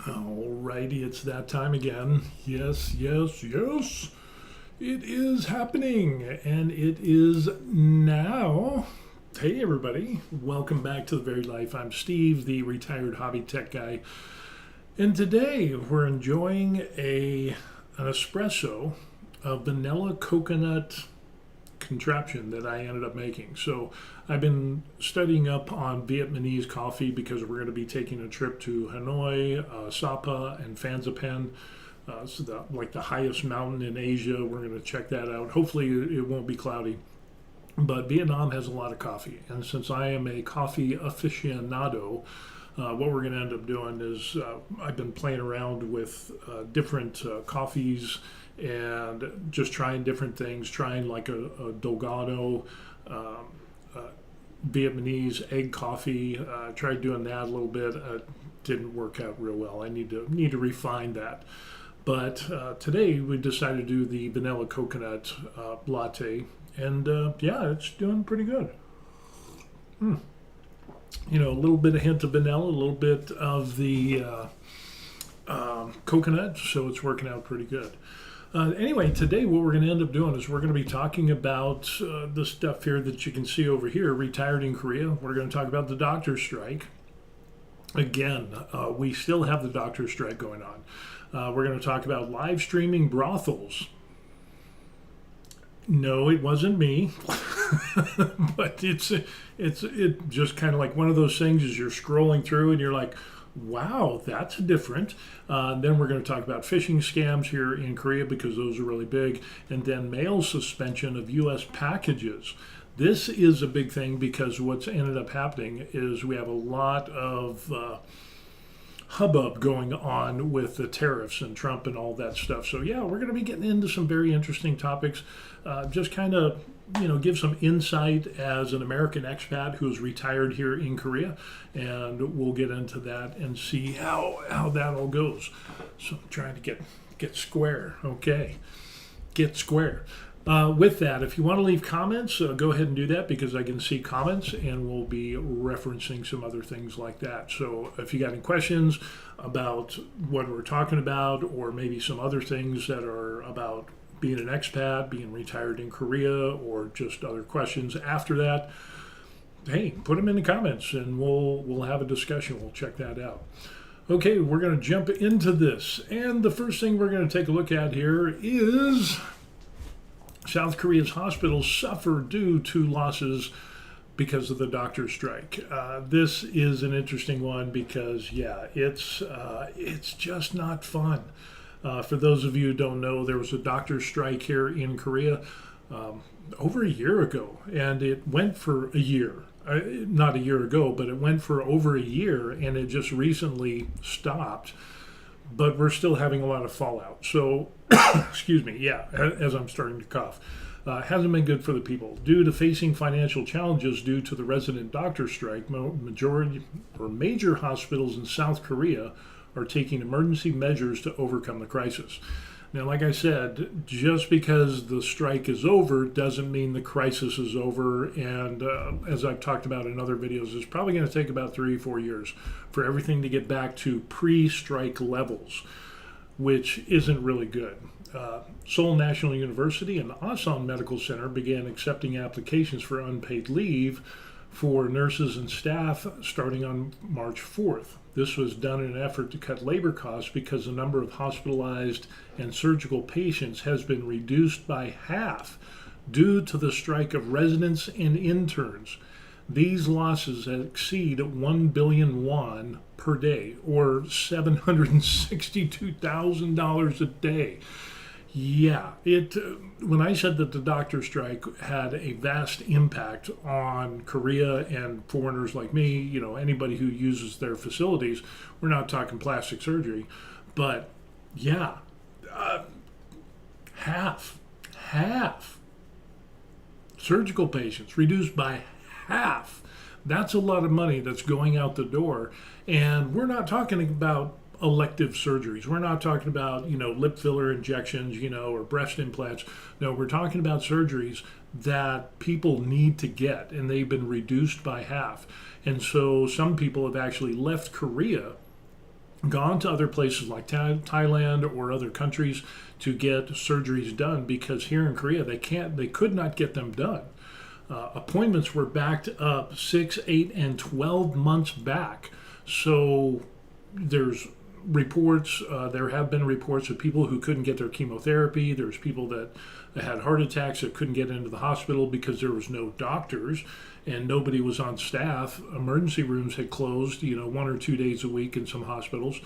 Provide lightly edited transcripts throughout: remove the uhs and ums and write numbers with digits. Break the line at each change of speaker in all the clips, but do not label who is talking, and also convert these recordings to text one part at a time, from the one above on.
Alrighty, it's that time again. Yes, yes, yes. It is happening, and it is now. Hey, everybody. Welcome back to The Very Life. I'm Steve, the retired hobby tech guy. And today we're enjoying an espresso, a vanilla coconut contraption that I ended up making. So I've been studying up on Vietnamese coffee because we're going to be taking a trip to Hanoi, Sapa, and Phanxapen. Like the highest mountain in Asia. We're going to check that out. Hopefully it won't be cloudy. But Vietnam has a lot of coffee. And since I am a coffee aficionado, what we're going to end up doing is I've been playing around with different coffees and just trying different things, trying like a Dogano, um, uh, Vietnamese egg coffee. Tried doing that a little bit. Didn't work out real well. I need to refine that. But today we decided to do the vanilla coconut latte, and yeah, it's doing pretty good. Mm. A little bit of hint of vanilla, a little bit of the coconut, so it's working out pretty good. Anyway, today what we're going to end up doing is we're going to be talking about the stuff here that you can see over here, retired in Korea. We're going to talk about the doctor's strike. Again, we still have the doctor's strike going on. We're going to talk about live streaming brothels. No, it wasn't me, but it's just kind of like one of those things as you're scrolling through and you're like, wow, that's different. Then we're going to talk about phishing scams here in Korea because those are really big, and then mail suspension of U.S. packages. This is a big thing because what's ended up happening is we have a lot of hubbub going on with the tariffs and Trump and all that stuff. So yeah, we're going to be getting into some very interesting topics. Just kind of give some insight as an American expat who's retired here in Korea, and we'll get into that and see how that all goes. So I'm trying to get square. Okay, get square. With that, if you want to leave comments, go ahead and do that because I can see comments and we'll be referencing some other things like that. So if you got any questions about what we're talking about or maybe some other things that are about being an expat, being retired in Korea, or just other questions after that, hey, put them in the comments and we'll have a discussion. We'll check that out. Okay, we're going to jump into this. And the first thing we're going to take a look at here is South Korea's hospitals suffer due to losses because of the doctor's strike. This is an interesting one because, yeah, it's just not fun. For those of you who don't know, there was a doctor's strike here in Korea over a year ago, and it went for a year. Not a year ago, but it went for over a year, and it just recently stopped. But we're still having a lot of fallout. So, excuse me, yeah, as I'm starting to cough. Hasn't been good for the people. Due to facing financial challenges due to the resident doctor strike, major hospitals in South Korea are taking emergency measures to overcome the crisis. Now, like I said, just because the strike is over doesn't mean the crisis is over. And as I've talked about in other videos, it's probably going to take about 3 or 4 years for everything to get back to pre-strike levels, which isn't really good. Seoul National University and Asan Medical Center began accepting applications for unpaid leave for nurses and staff starting on March 4th. This was done in an effort to cut labor costs because the number of hospitalized and surgical patients has been reduced by half due to the strike of residents and interns. These losses exceed 1 billion won per day, or $762,000 a day. Yeah, when I said that the doctor strike had a vast impact on Korea and foreigners like me, anybody who uses their facilities, we're not talking plastic surgery, but yeah, half surgical patients reduced by half. That's a lot of money that's going out the door, and we're not talking about elective surgeries. We're not talking about, lip filler injections, or breast implants. No, we're talking about surgeries that people need to get, and they've been reduced by half. And so some people have actually left Korea gone to other places like Thailand or other countries to get surgeries done, because here in Korea they could not get them done. Appointments were backed up 6, 8, and 12 months back. So there's reports, there have been reports of people who couldn't get their chemotherapy. There's people that had heart attacks that couldn't get into the hospital because there was no doctors and nobody was on staff. Emergency rooms had closed, 1 or 2 days a week in some hospitals.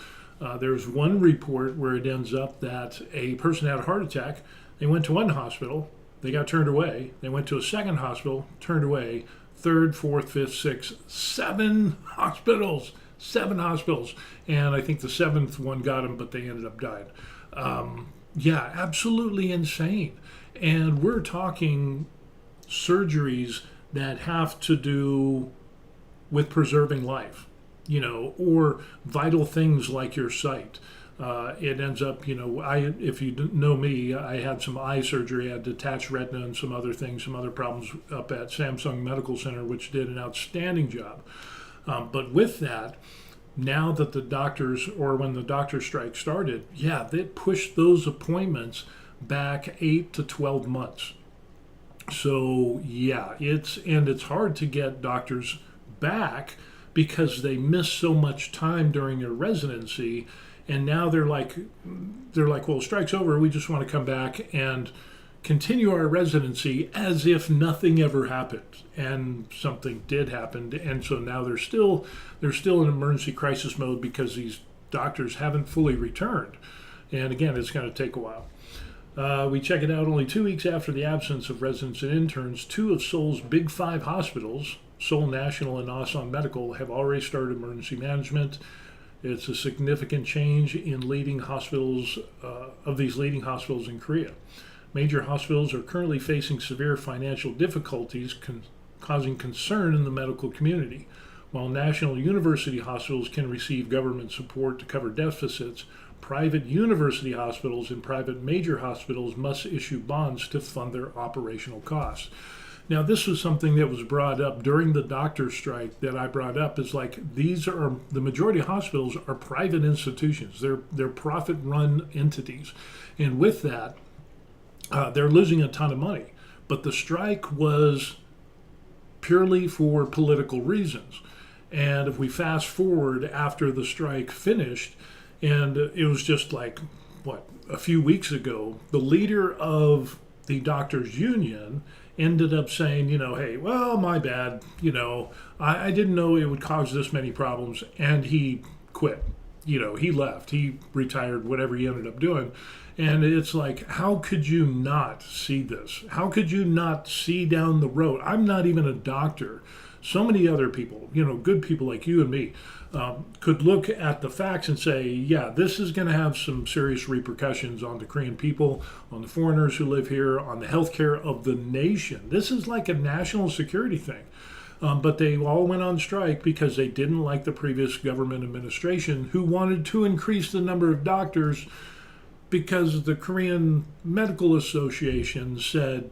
There's one report where it ends up that a person had a heart attack. They went to one hospital, they got turned away. They went to a second hospital, turned away. Third, fourth, fifth, sixth, 7 hospitals. 7 hospitals. And I think the 7th one got them, but they ended up dying. Yeah, absolutely insane. And we're talking surgeries that have to do with preserving life, or vital things like your sight. It ends up, if you know me, I had some eye surgery. I had detached retina and some other things, some other problems up at Samsung Medical Center, which did an outstanding job. But with that, now that the doctors, or when the doctor strike started, they pushed those appointments back 8 to 12 months. So it's hard to get doctors back because they miss so much time during their residency, and now they're like, well, strike's over. We just want to come back and continue our residency as if nothing ever happened, and something did happen, and so now they're still in emergency crisis mode because these doctors haven't fully returned, and again, it's going to take a while. We check it out only 2 weeks after the absence of residents and interns. 2 of Seoul's Big 5 hospitals, Seoul National and Asan Medical, have already started emergency management. It's a significant change in leading hospitals, of these leading hospitals in Korea. Major hospitals are currently facing severe financial difficulties, causing concern in the medical community. While national university hospitals can receive government support to cover deficits, private university hospitals and private major hospitals must issue bonds to fund their operational costs. Now, this was something that was brought up during the doctor strike that I brought up. Is like, these are, the majority of hospitals are private institutions. They're profit-run entities. And with that, they're losing a ton of money. But the strike was purely for political reasons. And if we fast forward after the strike finished, and it was just like, a few weeks ago, the leader of the doctors' union ended up saying, hey, well, my bad, I didn't know it would cause this many problems, and he quit. He left, he retired, whatever he ended up doing. And it's like, how could you not see this? How could you not see down the road? I'm not even a doctor. So many other people, good people like you and me, could look at the facts and say, this is going to have some serious repercussions on the Korean people, on the foreigners who live here, on the healthcare of the nation. This is like a national security thing. But they all went on strike because they didn't like the previous government administration, who wanted to increase the number of doctors, because the Korean Medical Association said,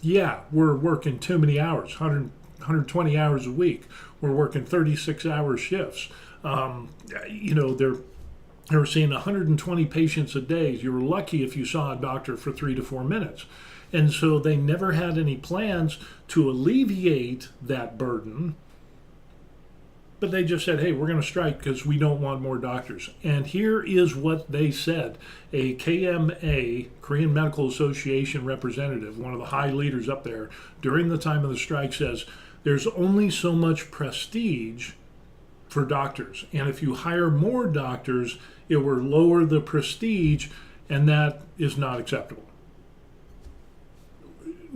we're working too many hours, 120 hours a week. We're working 36-hour shifts. They're seeing 120 patients a day. You were lucky if you saw a doctor for 3 to 4 minutes. And so they never had any plans to alleviate that burden. But they just said, hey, we're going to strike because we don't want more doctors. And here is what they said. A KMA, Korean Medical Association representative, one of the high leaders up there, during the time of the strike says, there's only so much prestige for doctors. And if you hire more doctors, it will lower the prestige, and that is not acceptable.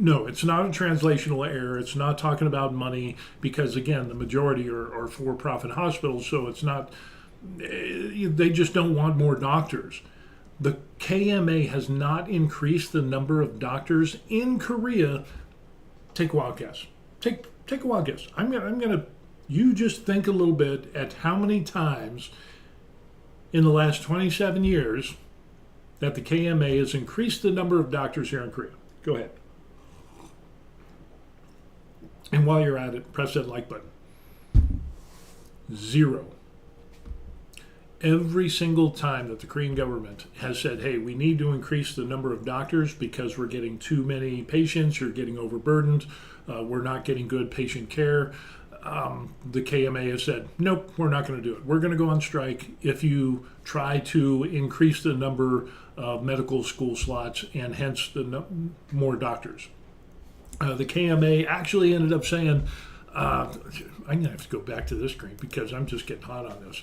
No, it's not a translational error. It's not talking about money because, again, the majority are for-profit hospitals, so it's not, they just don't want more doctors. The KMA has not increased the number of doctors in Korea. Take a wild guess. Take a wild guess. I'm gonna. You just think a little bit at how many times in the last 27 years that the KMA has increased the number of doctors here in Korea. Go ahead. And while you're at it, press that like button. 0. Every single time that the Korean government has said, hey, we need to increase the number of doctors because we're getting too many patients, you're getting overburdened, we're not getting good patient care, the KMA has said, nope, we're not going to do it. We're going to go on strike if you try to increase the number of medical school slots and hence more doctors. The KMA actually ended up saying, I'm going to have to go back to this screen because I'm just getting hot on this.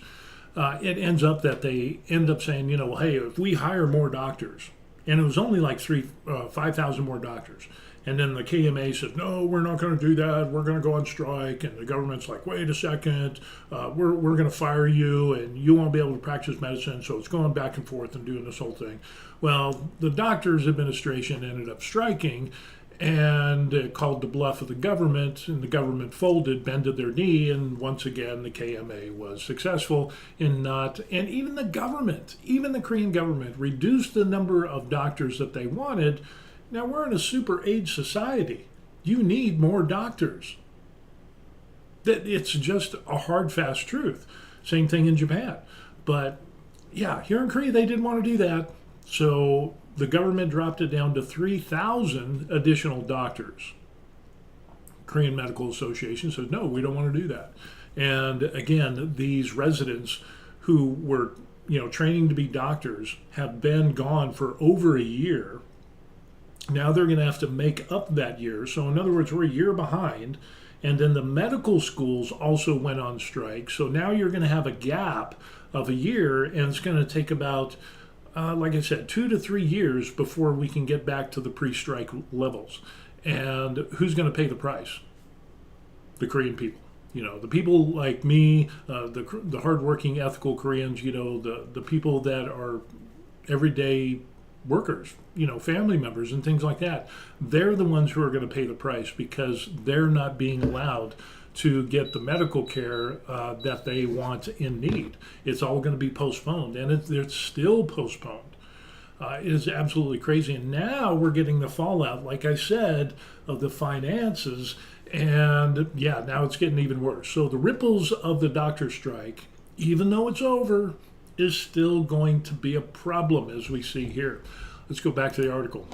It ends up that they end up saying, hey, if we hire more doctors, and it was only like 5,000 more doctors, and then the KMA said, no, we're not going to do that. We're going to go on strike. And the government's like, wait a second, we're going to fire you and you won't be able to practice medicine. So it's going back and forth and doing this whole thing. Well, the doctors' administration ended up striking and called the bluff of the government, and the government folded, bended their knee, and once again the KMA was successful in not, and even the government, even the Korean government, reduced the number of doctors that they wanted. Now we're in a super age society. You need more doctors. It's just a hard, fast truth. Same thing in Japan. But yeah, here in Korea, they didn't want to do that. So the government dropped it down to 3,000 additional doctors. Korean Medical Association said, no, we don't want to do that. And again, these residents who were, training to be doctors have been gone for over a year. Now they're going to have to make up that year. So in other words, we're a year behind. And then the medical schools also went on strike. So now you're going to have a gap of a year, and it's going to take about, like I said, 2 to 3 years before we can get back to the pre-strike levels. And who's going to pay the price? The Korean people. The people like me, the hardworking, ethical Koreans, the people that are everyday workers, family members and things like that. They're the ones who are going to pay the price because they're not being allowed to get the medical care that they want in need. It's all going to be postponed, and it's still postponed. It is absolutely crazy. And now we're getting the fallout, like I said, of the finances. And yeah, now it's getting even worse. So the ripples of the doctor strike, even though it's over, is still going to be a problem, as we see here. Let's go back to the article.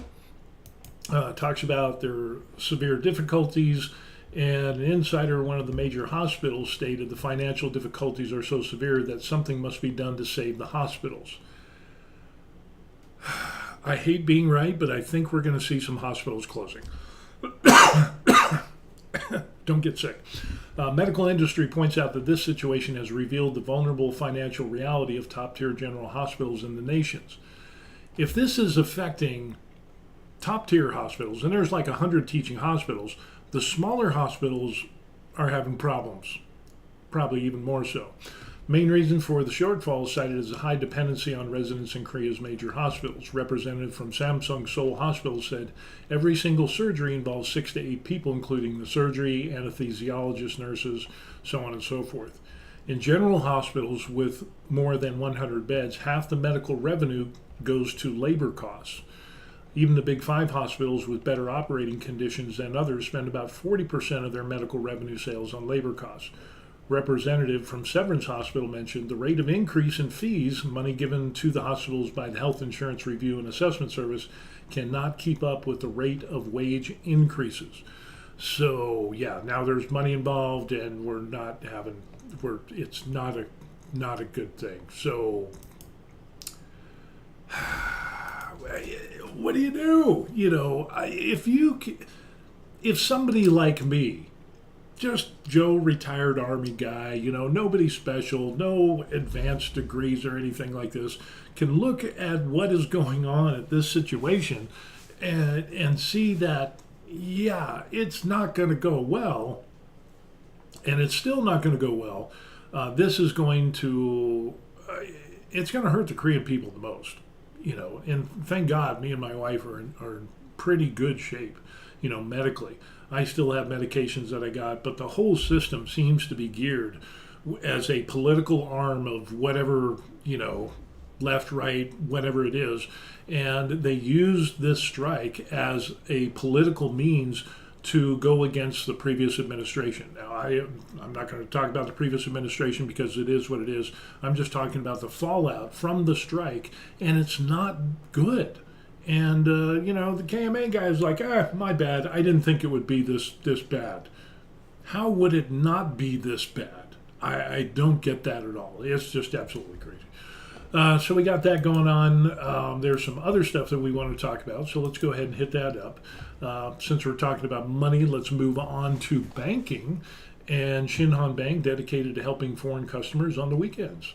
It talks about their severe difficulties, and an insider in one of the major hospitals stated the financial difficulties are so severe that something must be done to save the hospitals. I hate being right, but I think we're going to see some hospitals closing. Don't get sick. Medical industry points out that this situation has revealed the vulnerable financial reality of top-tier general hospitals in the nations. If this is affecting top-tier hospitals, and there's like 100 teaching hospitals, the smaller hospitals are having problems, probably even more so. Main reason for the shortfall is cited as a high dependency on residents in Korea's major hospitals. Representative from Samsung Seoul Hospital said every single surgery involves 6 to 8 people, including the surgery, anesthesiologists, nurses, so on and so forth. In general hospitals with more than 100 beds, half the medical revenue goes to labor costs. Even the big 5 hospitals with better operating conditions than others spend about 40% of their medical revenue sales on labor costs. Representative from Severance Hospital mentioned the rate of increase in fees, money given to the hospitals by the Health Insurance Review and Assessment Service, cannot keep up with the rate of wage increases. So yeah, now there's money involved, and it's not a good thing. So what do you do? If somebody like me, just Joe, retired Army guy, nobody special, no advanced degrees or anything like this, can look at what is going on at this situation and see that, yeah, it's not going to go well, and it's still not going to go well. This is going to, it's going to hurt the Korean people the most, and thank God me and my wife are in pretty good shape, medically. I still have medications that I got, but the whole system seems to be geared as a political arm of whatever, left, right, whatever it is. And they use this strike as a political means to go against the previous administration. Now, I'm not going to talk about the previous administration because it is what it is. I'm just talking about the fallout from the strike, and it's not good. And, the KMA guy is like, my bad. I didn't think it would be this bad. How would it not be this bad? I don't get that at all. It's just absolutely crazy. So we got that going on. There's some other stuff that we want to talk about, so let's go ahead and hit that up. Since we're talking about money, let's move on to banking. And Shinhan Bank dedicated to helping foreign customers on the weekends.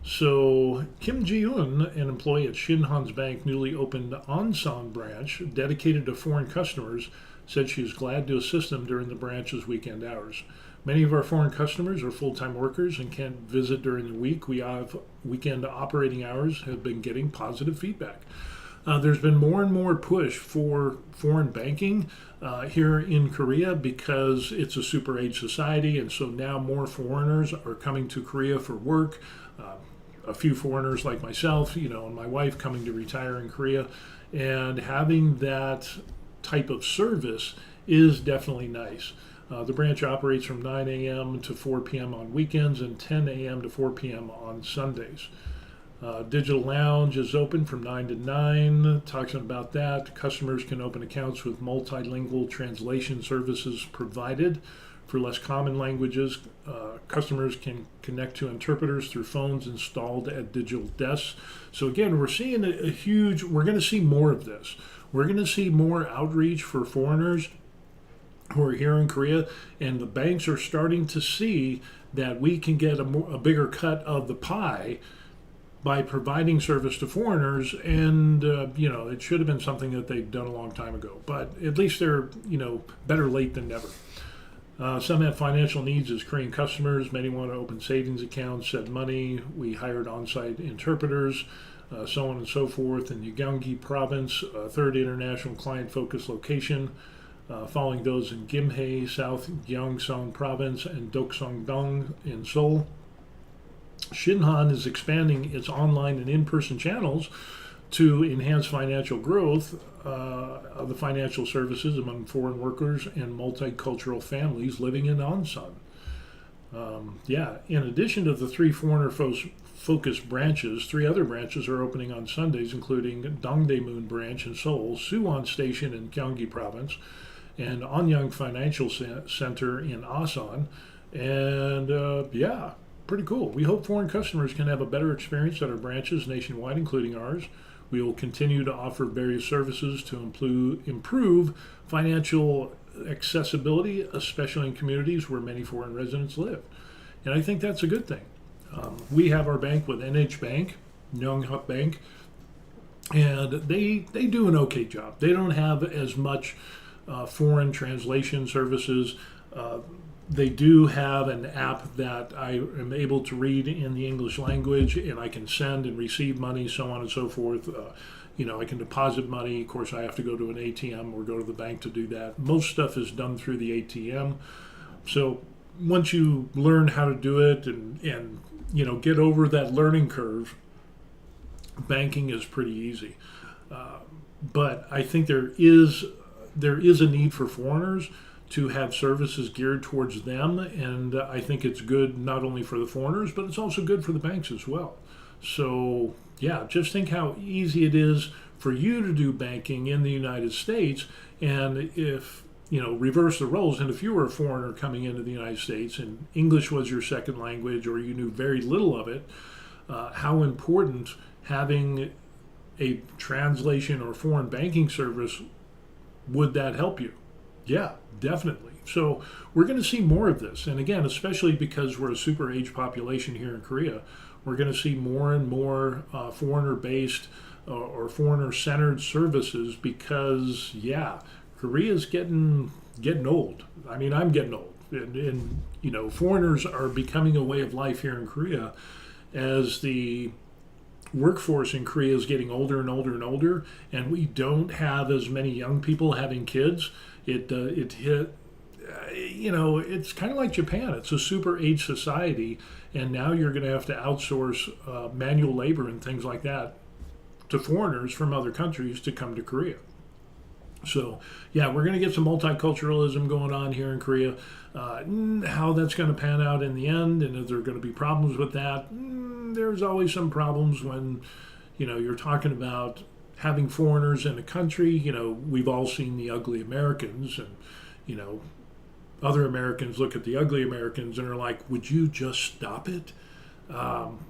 So Kim Ji-eun, an employee at Shinhan's Bank newly opened Onsan branch dedicated to foreign customers, said she is glad to assist them during the branch's weekend hours. Many of our foreign customers are full-time workers and can't visit during the week. We have weekend operating hours have been getting positive feedback. There's been more and more push for foreign banking here in Korea because it's a super age society, and so now more foreigners are coming to Korea for work. A few foreigners like myself, and my wife coming to retire in Korea, and having that type of service is definitely nice. The branch operates from 9 a.m. to 4 p.m. on weekends and 10 a.m. to 4 p.m. on Sundays. Digital Lounge is open from 9 to 9. Talking about that, customers can open accounts with multilingual translation services provided. For less common languages, customers can connect to interpreters through phones installed at digital desks. So again, we're seeing we're going to see more of this. We're going to see more outreach for foreigners who are here in Korea, and the banks are starting to see that we can get a bigger cut of the pie by providing service to foreigners, and it should have been something that they've done a long time ago, but at least they're better late than never. Some have financial needs as Korean customers. Many want to open savings accounts, send money. We hired on-site interpreters, so on and so forth. In Gyeonggi Province, a third international client-focused location, following those in Gimhae, South Gyeongsang Province, and Dokseong-dong in Seoul. Shinhan is expanding its online and in-person channels to enhance financial growth of the financial services among foreign workers and multicultural families living in Onsan. In addition to the 3 foreigner-focused branches, 3 other branches are opening on Sundays, including Dongdaemun branch in Seoul, Suwon Station in Gyeonggi Province, and Anyang Financial Center in Asan. And pretty cool. We hope foreign customers can have a better experience at our branches nationwide, including ours. We will continue to offer various services to improve financial accessibility, especially in communities where many foreign residents live. And I think that's a good thing. We have our bank with NH Bank, Yonghap Bank, and they do an okay job. They don't have as much foreign translation services. They do have an app that I am able to read in the English language, and I can send and receive money, so on and so forth. I can deposit money. Of course, I have to go to an ATM or go to the bank to do that. Most stuff is done through the ATM. So once you learn how to do it and get over that learning curve, banking is pretty easy. But I think there is a need for foreigners to have services geared towards them, and I think it's good not only for the foreigners, but it's also good for the banks as well. So just think how easy it is for you to do banking in the United States, and if reverse the roles, and if you were a foreigner coming into the United States and English was your second language or you knew very little of it, how important having a translation or foreign banking service would that help you? Yeah, definitely. So we're going to see more of this. And again, especially because we're a super age population here in Korea, we're going to see more and more foreigner-based or foreigner-centered services because, Korea's getting old. I mean, I'm getting old. And foreigners are becoming a way of life here in Korea as the workforce in Korea is getting older and older and older, and we don't have as many young people having kids. It's kind of like Japan. It's a super age society, and now you're going to have to outsource manual labor and things like that to foreigners from other countries to come to Korea. So, yeah, we're going to get some multiculturalism going on here in Korea. How that's going to pan out in the end, and if there are going to be problems with that, there's always some problems when, you're talking about having foreigners in a country. We've all seen the ugly Americans, and, you know, other Americans look at the ugly Americans and are like, would you just stop it?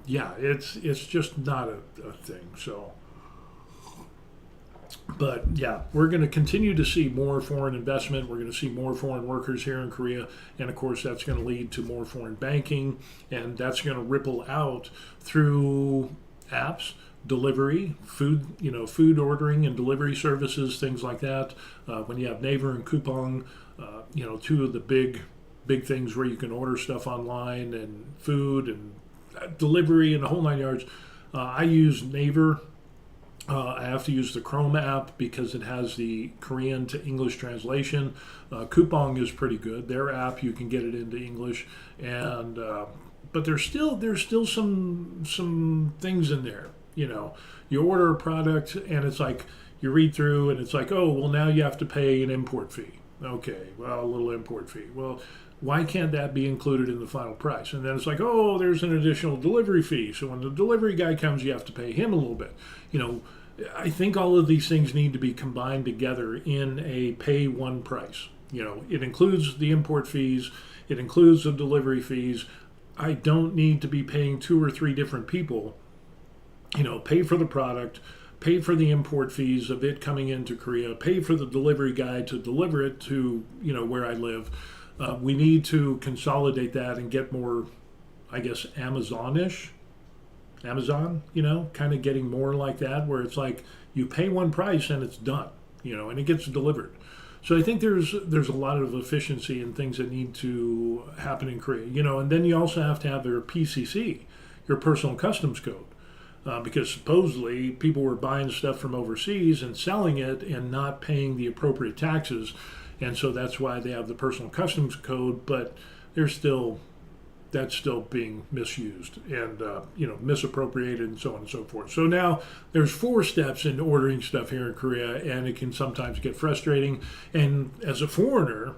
Yeah, it's just not a thing. So, but yeah, we're going to continue to see more foreign investment. We're going to see more foreign workers here in Korea, and of course, that's going to lead to more foreign banking, and that's going to ripple out through apps, delivery, food ordering and delivery services, things like that. When you have Naver and Coupang, two of the big things where you can order stuff online and food and delivery and the whole 9 yards. I use Naver. I have to use the Chrome app because it has the Korean to English translation. Coupang is pretty good. Their app, you can get it into English, and but there's still some things in there. You order a product and it's like you read through and it's like, oh well, now you have to pay an import fee. Okay, well, a little import fee. Well, why can't that be included in the final price? And then it's like, oh, there's an additional delivery fee. So when the delivery guy comes, you have to pay him a little bit. I think all of these things need to be combined together in a pay one price. It includes the import fees, it includes the delivery fees. I don't need to be paying two or three different people, pay for the product, pay for the import fees of it coming into Korea, pay for the delivery guy to deliver it to, where I live. We need to consolidate that and get more, I guess, Amazon, kind of getting more like that, where it's like you pay one price and it's done, and it gets delivered. So I think there's a lot of efficiency and things that need to happen in Korea, and then you also have to have their PCC, your personal customs code, because supposedly people were buying stuff from overseas and selling it and not paying the appropriate taxes, and so that's why they have the personal customs code, but that's still being misused and misappropriated and so on and so forth. So now there's 4 steps in ordering stuff here in Korea, and it can sometimes get frustrating. And as a foreigner,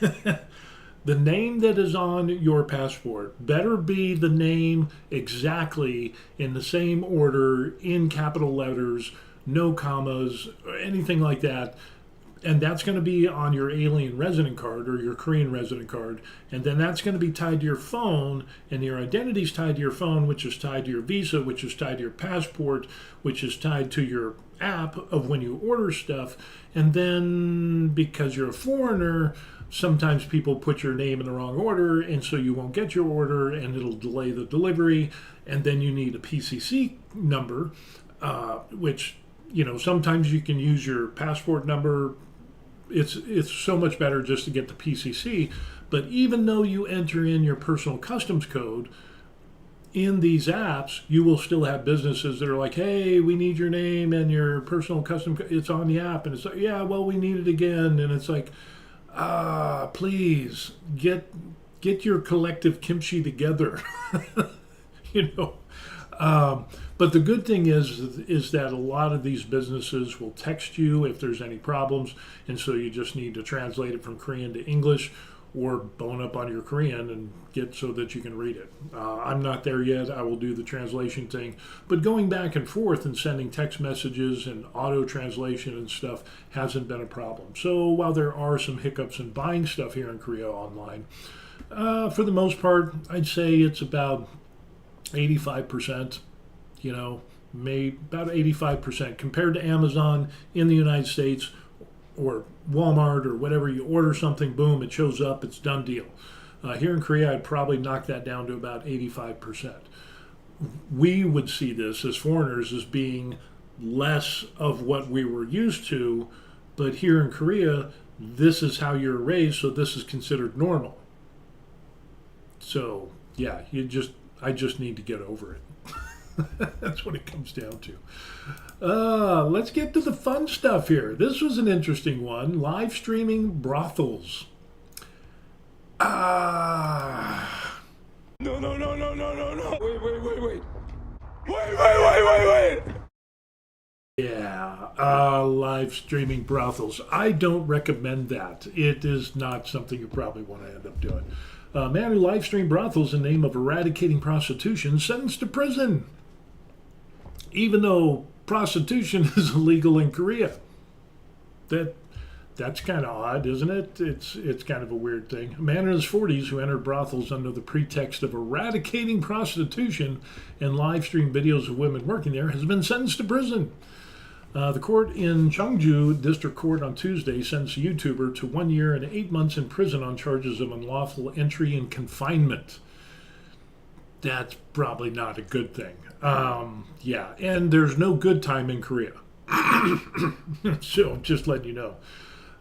the name that is on your passport better be the name exactly in the same order, in capital letters, no commas, or anything like that. And that's going to be on your alien resident card or your Korean resident card. And then that's going to be tied to your phone, and your identity is tied to your phone, which is tied to your visa, which is tied to your passport, which is tied to your app of when you order stuff. And then because you're a foreigner, sometimes people put your name in the wrong order, and so you won't get your order, and it'll delay the delivery. And then you need a PCC number, which, sometimes you can use your passport number. It's so much better just to get the PCC. But even though you enter in your personal customs code in these apps, you will still have businesses that are like, hey, we need your name and your personal custom. It's on the app, and it's like, yeah, well, we need it again, and it's like, please get your collective kimchi together, you know. But the good thing is that a lot of these businesses will text you if there's any problems, and so you just need to translate it from Korean to English, or bone up on your Korean and get so that you can read it. I'm not there yet. I will do the translation thing, but going back and forth and sending text messages and auto translation and stuff hasn't been a problem. So while there are some hiccups in buying stuff here in Korea online, for the most part, I'd say it's about 85%, maybe about 85% compared to Amazon in the United States or Walmart or whatever. You order something, boom, it shows up, it's done deal. Here in Korea, I'd probably knock that down to about 85%. We would see this as foreigners as being less of what we were used to, but here in Korea, this is how you're raised, so this is considered normal. So, yeah, I just need to get over it. That's what it comes down to. Let's get to the fun stuff here. This was an interesting one. Live streaming brothels. No. Wait. Yeah. Live streaming brothels. I don't recommend that. It is not something you probably want to end up doing. A man who live streamed brothels in the name of eradicating prostitution sentenced to prison, even though prostitution is illegal in Korea. That's kind of odd, isn't it? It's kind of a weird thing. A man in his 40s who entered brothels under the pretext of eradicating prostitution and live stream videos of women working there has been sentenced to prison. The court in Cheongju District Court on Tuesday sentenced a YouTuber to 1 year and 8 months in prison on charges of unlawful entry and confinement. That's probably not a good thing. Yeah, and there's no good time in Korea. So, just letting you know.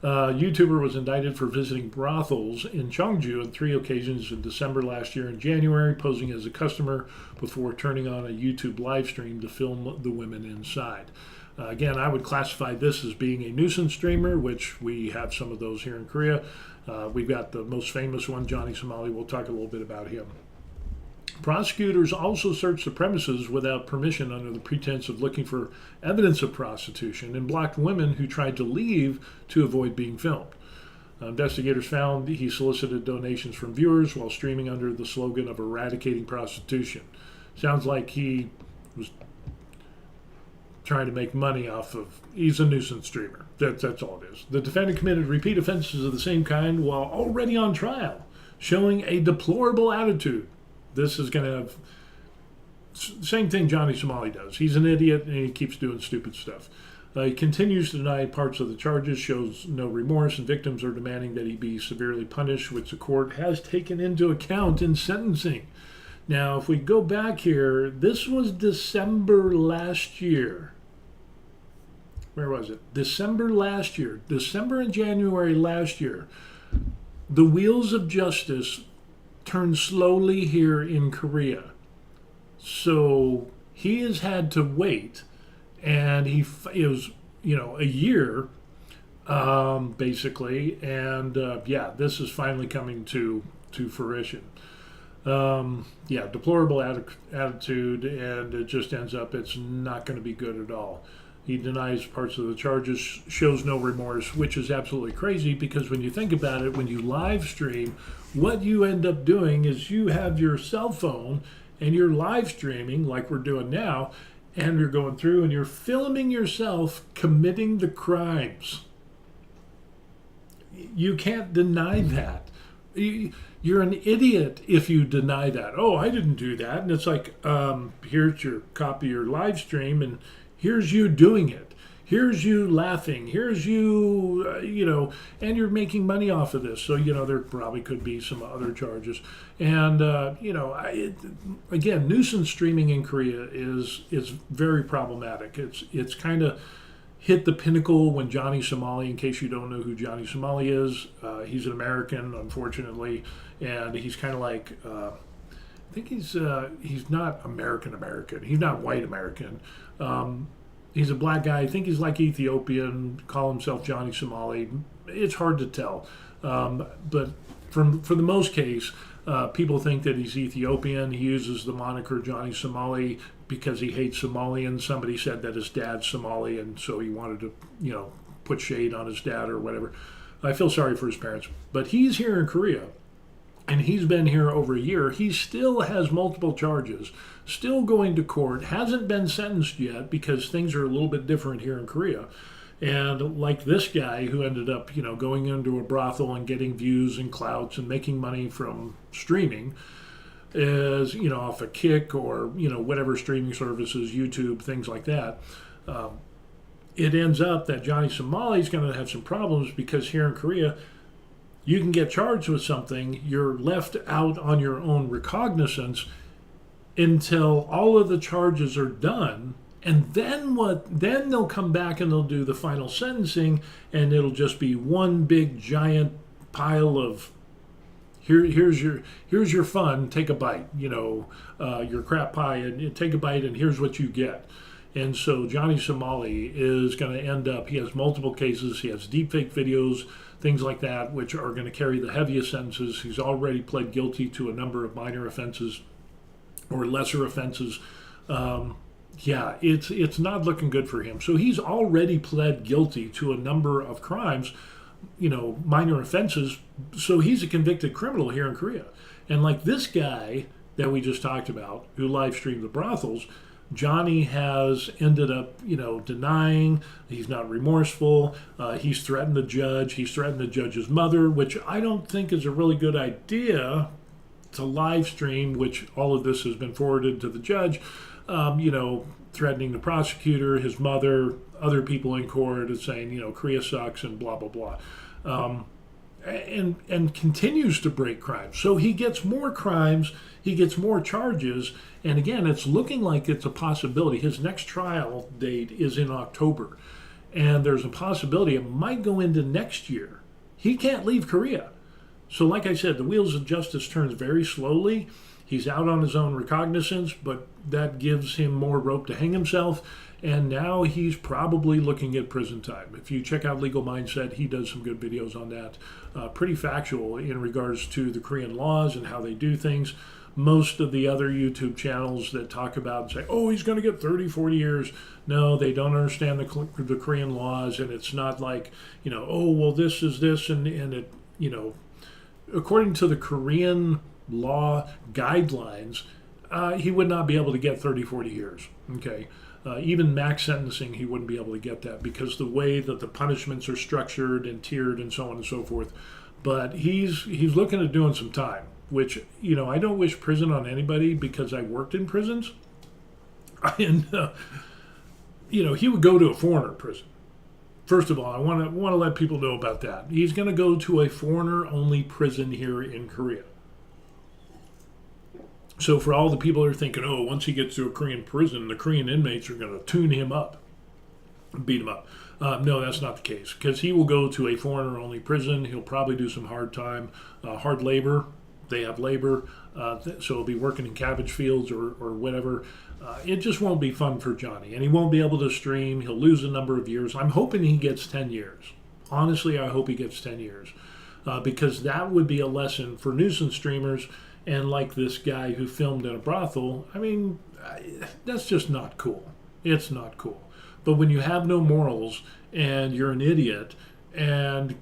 YouTuber was indicted for visiting brothels in Cheongju on 3 occasions in December last year and January, posing as a customer before turning on a YouTube live stream to film the women inside. Again, I would classify this as being a nuisance streamer, which we have some of those here in Korea. We've got the most famous one, Johnny Somali. We'll talk a little bit about him. Prosecutors also searched the premises without permission under the pretense of looking for evidence of prostitution and blocked women who tried to leave to avoid being filmed. Investigators found he solicited donations from viewers while streaming under the slogan of eradicating prostitution. Sounds like he was trying to make money off of, he's a nuisance streamer. That's all it is. The defendant committed repeat offenses of the same kind while already on trial, showing a deplorable attitude. This is going to have same thing Johnny Somali does. He's an idiot and he keeps doing stupid stuff. He continues to deny parts of the charges, shows no remorse, and victims are demanding that he be severely punished, which the court has taken into account in sentencing. Now, if we go back here, this was December last year. Where was it? December last year. December and January last year. The wheels of justice turned slowly here in Korea. So he has had to wait, and it was, a year, basically, and yeah, this is finally coming to fruition. Yeah, deplorable attitude, and it just ends up it's not going to be good at all. He denies parts of the charges, shows no remorse, which is absolutely crazy because when you think about it, when you live stream, what you end up doing is you have your cell phone and you're live streaming like we're doing now, and you're going through and you're filming yourself committing the crimes. You can't deny that. You're an idiot if you deny that. Oh, I didn't do that. And it's like, here's your copy of your live stream, and here's you doing it. Here's you laughing. Here's you, and you're making money off of this. So, there probably could be some other charges. And, again, nuisance streaming in Korea is very problematic. It's kind of hit the pinnacle when Johnny Somali, in case you don't know who Johnny Somali is, he's an American, unfortunately, and he's kind of like, I think he's not American. He's not white American. He's a black guy. I think he's like Ethiopian, call himself Johnny Somali. It's hard to tell. But for the most case, people think that he's Ethiopian. He uses the moniker Johnny Somali because he hates Somalians. Somebody said that his dad's Somali, and so he wanted to, put shade on his dad or whatever. I feel sorry for his parents. But he's here in Korea, and he's been here over a year. He still has multiple charges, still going to court, hasn't been sentenced yet because things are a little bit different here in Korea. And like this guy who ended up, going into a brothel and getting views and clouts and making money from streaming is, off a Kick or, whatever streaming services, YouTube, things like that. It ends up that Johnny Somali is going to have some problems because here in Korea, you can get charged with something, you're left out on your own recognizance until all of the charges are done, and then they'll come back and they'll do the final sentencing, and it'll just be one big giant pile of here's your fun, take a bite, your crap pie, and take a bite, and here's what you get. And so Johnny Somali is going to end up, he has multiple cases, he has deepfake videos, things like that, which are going to carry the heaviest sentences. He's already pled guilty to a number of minor offenses or lesser offenses. yeah, it's not looking good for him. So he's already pled guilty to a number of crimes, minor offenses. So he's a convicted criminal here in Korea. And like this guy that we just talked about, who live streamed the brothels, Johnny has ended up, denying. He's not remorseful. He's threatened the judge. He's threatened the judge's mother, which I don't think is a really good idea to live stream, which all of this has been forwarded to the judge, threatening the prosecutor, his mother, other people in court, and saying, Korea sucks and blah, blah, blah. And continues to break crimes. So he gets more crimes, he gets more charges, and again, it's looking like it's a possibility. His next trial date is in October, and there's a possibility it might go into next year. He can't leave Korea. So like I said, the wheels of justice turns very slowly. He's out on his own recognizance, but that gives him more rope to hang himself. And now he's probably looking at prison time. If you check out Legal Mindset, he does some good videos on that. Pretty factual in regards to the Korean laws and how they do things. Most of the other YouTube channels that talk about and say, oh, he's going to get 30, 40 years. No, they don't understand the Korean laws. And it's not like, oh, well, this is this. And it, according to the Korean law guidelines, he would not be able to get 30, 40 years. Okay. Even max sentencing, he wouldn't be able to get that because the way that the punishments are structured and tiered and so on and so forth. But he's looking at doing some time, which, I don't wish prison on anybody because I worked in prisons. And, he would go to a foreigner prison. First of all, I want to let people know about that. He's going to go to a foreigner-only prison here in Korea. So for all the people who are thinking, oh, once he gets to a Korean prison, the Korean inmates are going to tune him up, beat him up. No, that's not the case, because he will go to a foreigner-only prison. He'll probably do some hard time, hard labor. They have labor, so he'll be working in cabbage fields or whatever. It just won't be fun for Johnny, and he won't be able to stream. He'll lose a number of years. I'm hoping he gets 10 years. Honestly, I hope he gets 10 years, because that would be a lesson for nuisance streamers. And like this guy who filmed in a brothel, I mean, that's just not cool. It's not cool. But when you have no morals and you're an idiot, and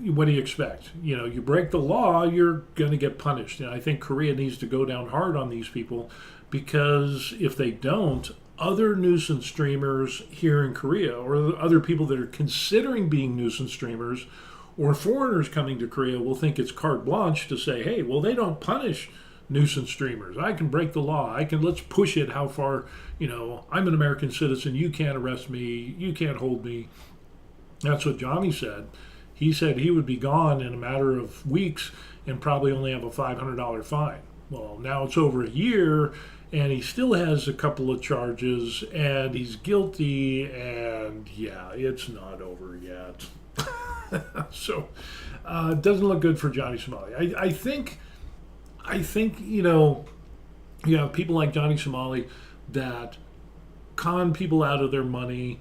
what do you expect? You break the law, you're going to get punished. And I think Korea needs to go down hard on these people, because if they don't, other nuisance streamers here in Korea, or other people that are considering being nuisance streamers, or foreigners coming to Korea, will think it's carte blanche to say, hey, well, they don't punish nuisance streamers. I can break the law. Let's push it how far, I'm an American citizen. You can't arrest me. You can't hold me. That's what Johnny said. He said he would be gone in a matter of weeks and probably only have a $500 fine. Well, now it's over a year, and he still has a couple of charges, and he's guilty, and yeah, it's not over yet. So it doesn't look good for Johnny Somali. I think you have people like Johnny Somali that con people out of their money,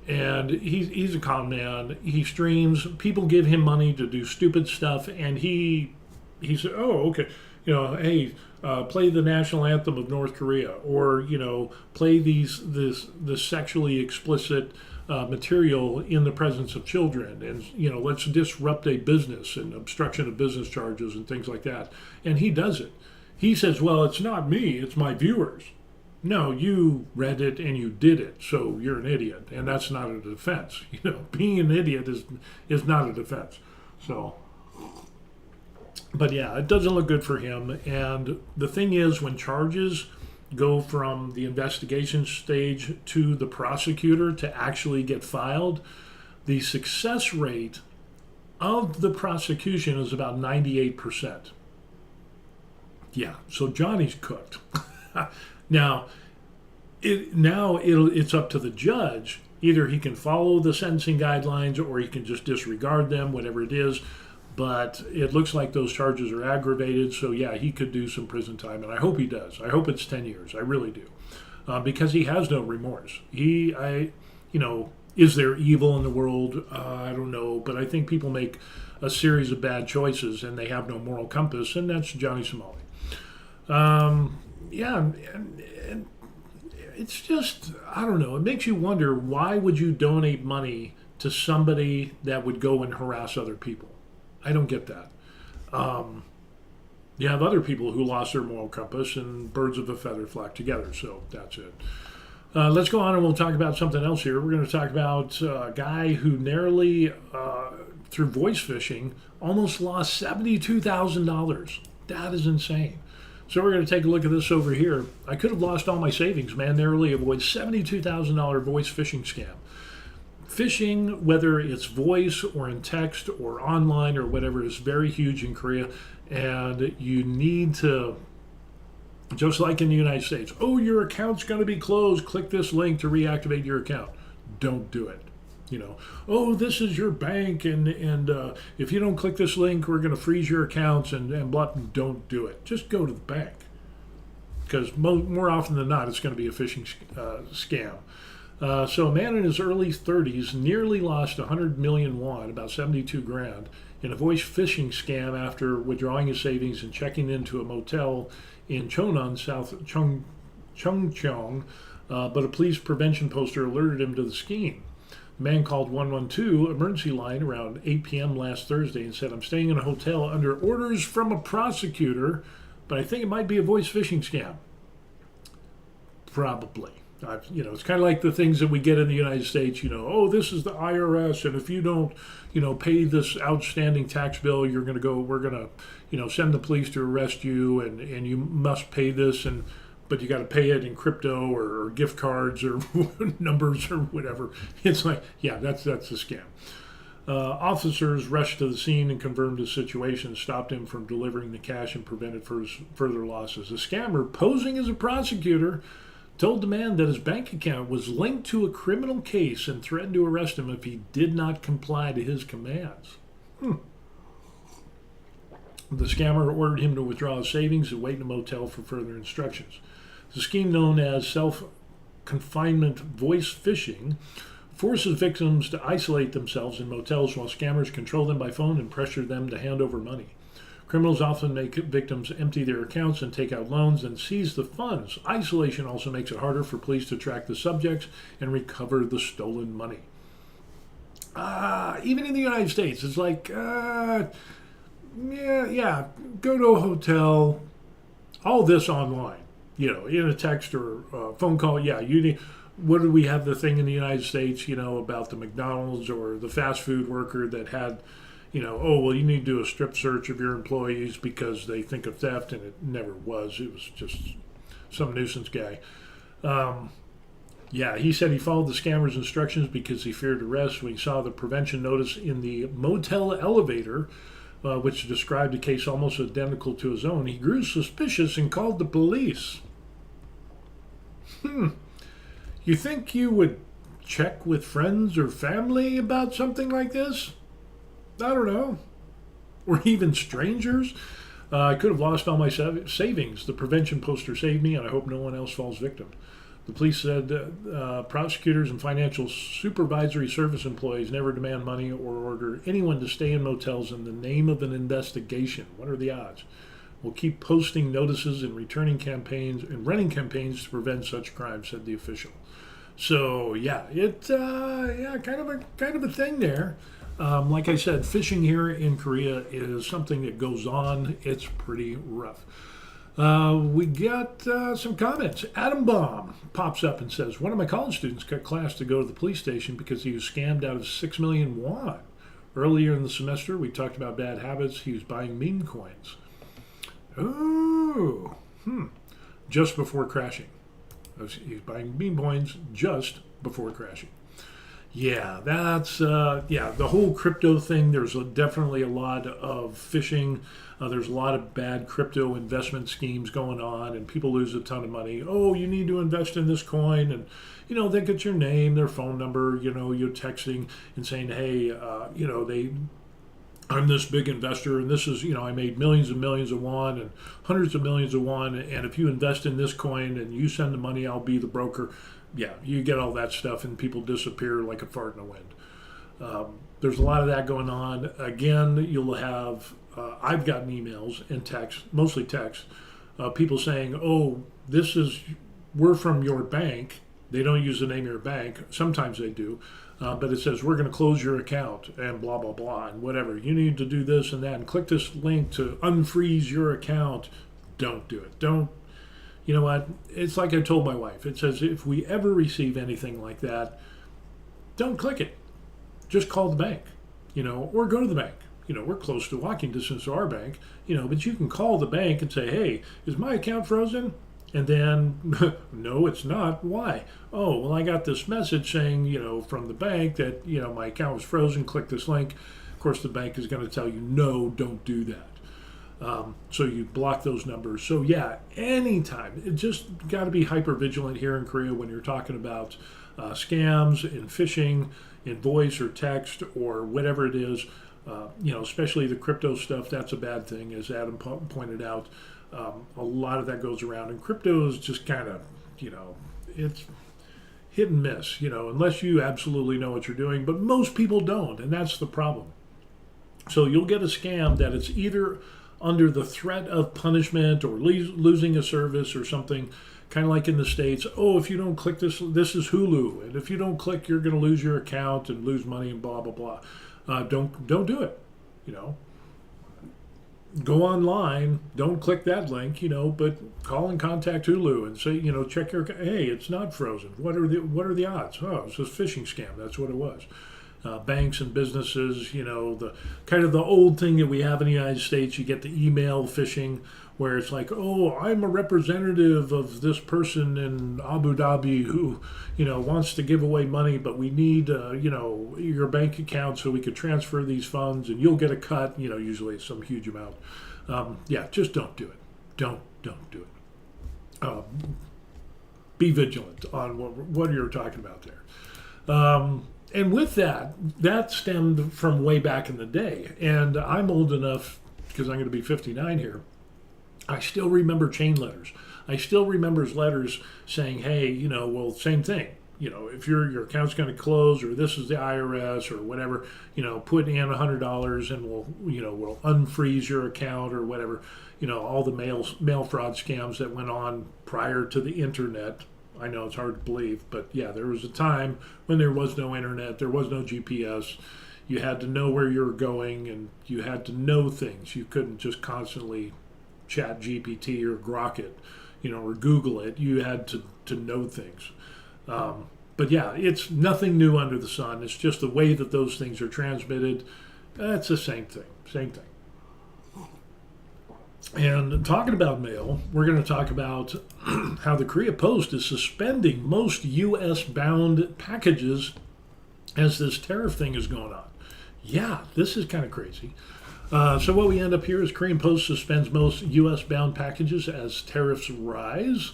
and he's a con man. He streams. People give him money to do stupid stuff, and he said, oh, okay, hey, play the national anthem of North Korea, or play this sexually explicit material in the presence of children, and let's disrupt a business, and obstruction of business charges and things like that. And he does it. He says, well, it's not me, it's my viewers. No, you read it and you did it, so you're an idiot, and that's not a defense. Being an idiot is not a defense. So, but yeah, it doesn't look good for him. And the thing is, when charges go from the investigation stage to the prosecutor to actually get filed, the success rate of the prosecution is about 98%. Yeah, so Johnny's cooked. Now it's up to the judge. Either he can follow the sentencing guidelines or he can just disregard them, whatever it is. But it looks like those charges are aggravated, so yeah, he could do some prison time, and I hope he does. I hope it's 10 years. I really do, because he has no remorse. Is there evil in the world? I don't know, but I think people make a series of bad choices, and they have no moral compass, and that's Johnny Somali. Yeah, and it's just, I don't know. It makes you wonder, why would you donate money to somebody that would go and harass other people? I don't get that. Um, you have other people who lost their moral compass, and birds of a feather flock together. So that's it. Let's go on and we'll talk about something else here. We're going to talk about a guy who narrowly, through voice phishing, almost lost $72,000. That is insane. So we're going to take a look at this over here. I could have lost all my savings, man. Narrowly avoid $72,000 voice phishing scam. Phishing, whether it's voice or in text or online or whatever, is very huge in Korea. And you need to, just like in the United States, oh, your account's going to be closed. Click this link to reactivate your account. Don't do it. Oh, this is your bank, and if you don't click this link, we're going to freeze your accounts and blah. Don't do it. Just go to the bank, because more often than not, it's going to be a phishing scam. So a man in his early 30s nearly lost 100 million won, about 72 grand, in a voice phishing scam after withdrawing his savings and checking into a motel in Cheonan, South Chungcheong, but a police prevention poster alerted him to the scheme. The man called 112 emergency line around 8 p.m. last Thursday and said, "I'm staying in a hotel under orders from a prosecutor, but I think it might be a voice phishing scam." Probably. It's kind of like the things that we get in the United States, oh, this is the IRS, and if you don't, pay this outstanding tax bill, we're going to, send the police to arrest you, and you must pay this, but you got to pay it in crypto or gift cards or numbers or whatever. It's like, yeah, that's a scam. Officers rushed to the scene and confirmed the situation, stopped him from delivering the cash, and prevented further losses. The scammer, posing as a prosecutor, told the man that his bank account was linked to a criminal case and threatened to arrest him if he did not comply to his commands. The scammer ordered him to withdraw his savings and wait in a motel for further instructions. The scheme, known as self-confinement voice phishing, forces victims to isolate themselves in motels while scammers control them by phone and pressure them to hand over money. Criminals often make victims empty their accounts and take out loans and seize the funds. Isolation also makes it harder for police to track the subjects and recover the stolen money. Even in the United States, it's like, go to a hotel, all this online, in a text or phone call. Yeah, what do we have the thing in the United States, about the McDonald's or the fast food worker that had, oh, well, you need to do a strip search of your employees because they think of theft, and it never was. It was just some nuisance guy. He said he followed the scammer's instructions because he feared arrest. When he saw the prevention notice in the motel elevator, which described a case almost identical to his own, he grew suspicious and called the police. You think you would check with friends or family about something like this? I don't know. Or even strangers? I could have lost all my savings. The prevention poster saved me, and I hope no one else falls victim. The police said prosecutors and financial supervisory service employees never demand money or order anyone to stay in motels in the name of an investigation. What are the odds? We'll keep posting notices and running campaigns to prevent such crimes, said the official. So kind of a thing there. Like I said, phishing here in Korea is something that goes on. It's pretty rough. We got some comments. Adam Baum pops up and says, one of my college students cut class to go to the police station because he was scammed out of 6 million won. Earlier in the semester, we talked about bad habits. He was buying meme coins. Oh, just before crashing. He's buying meme coins just before crashing. Yeah, that's the whole crypto thing. There's definitely a lot of phishing. There's a lot of bad crypto investment schemes going on, and people lose a ton of money. Oh, you need to invest in this coin, and they get your name, their phone number. You're texting and saying, hey, I'm this big investor, and this is, I made millions and millions of won and hundreds of millions of won, and if you invest in this coin and you send the money, I'll be the broker. Yeah, you get all that stuff, and people disappear like a fart in the wind. There's a lot of that going on. Again, you'll have, I've gotten emails and text, mostly text, people saying, oh, this is we're from your bank. They don't use the name of your bank. Sometimes they do. But it says, we're going to close your account and blah, blah, blah, and whatever. You need to do this and that and click this link to unfreeze your account. Don't do it. Don't. You know what? It's like I told my wife. It says, if we ever receive anything like that, don't click it. Just call the bank, or go to the bank. We're close to walking distance to our bank, but you can call the bank and say, hey, is my account frozen? And then, no, it's not. Why? Oh, well, I got this message saying, from the bank that, my account was frozen. Click this link. Of course, the bank is going to tell you, no, don't do that. So you block those numbers. So yeah, anytime. It just got to be hyper vigilant here in Korea when you're talking about scams in phishing, in voice or text or whatever it is. Especially the crypto stuff. That's a bad thing, as Adam pointed out. A lot of that goes around, and crypto is just kind of, it's hit and miss. Unless you absolutely know what you're doing. But most people don't, and that's the problem. So you'll get a scam that it's either under the threat of punishment or losing a service or something, kind of like in the States. Oh, if you don't click this is Hulu, and if you don't click, you're going to lose your account and lose money and blah blah blah. Don't do it. Go online. Don't click that link. But call and contact Hulu and say, check your. Hey, it's not frozen. What are the odds? Oh, it's a phishing scam. That's what it was. Banks and businesses, the kind of the old thing that we have in the United States. You get the email phishing where it's like, oh, I'm a representative of this person in Abu Dhabi who, wants to give away money, but we need, your bank account so we could transfer these funds and you'll get a cut. Usually it's some huge amount. Just don't do it. Don't do it. Be vigilant on what you're talking about there. And with that stemmed from way back in the day. And I'm old enough, because I'm going to be 59 here, I still remember chain letters. I still remember letters saying, hey, same thing. If your account's going to close, or this is the IRS or whatever, put in $100 and we'll unfreeze your account or whatever. All the mail fraud scams that went on prior to the internet. I know it's hard to believe, but yeah, there was a time when there was no internet, there was no GPS. You had to know where you were going, and you had to know things. You couldn't just constantly chat GPT or Grok it, or Google it. You had to know things. But yeah, it's nothing new under the sun. It's just the way that those things are transmitted. It's the same thing. And talking about mail, we're going to talk about how the Korea Post is suspending most U.S. bound packages as this tariff thing is going on. Yeah, this is kind of crazy. So what we end up here is Korean Post suspends most U.S. bound packages as tariffs rise.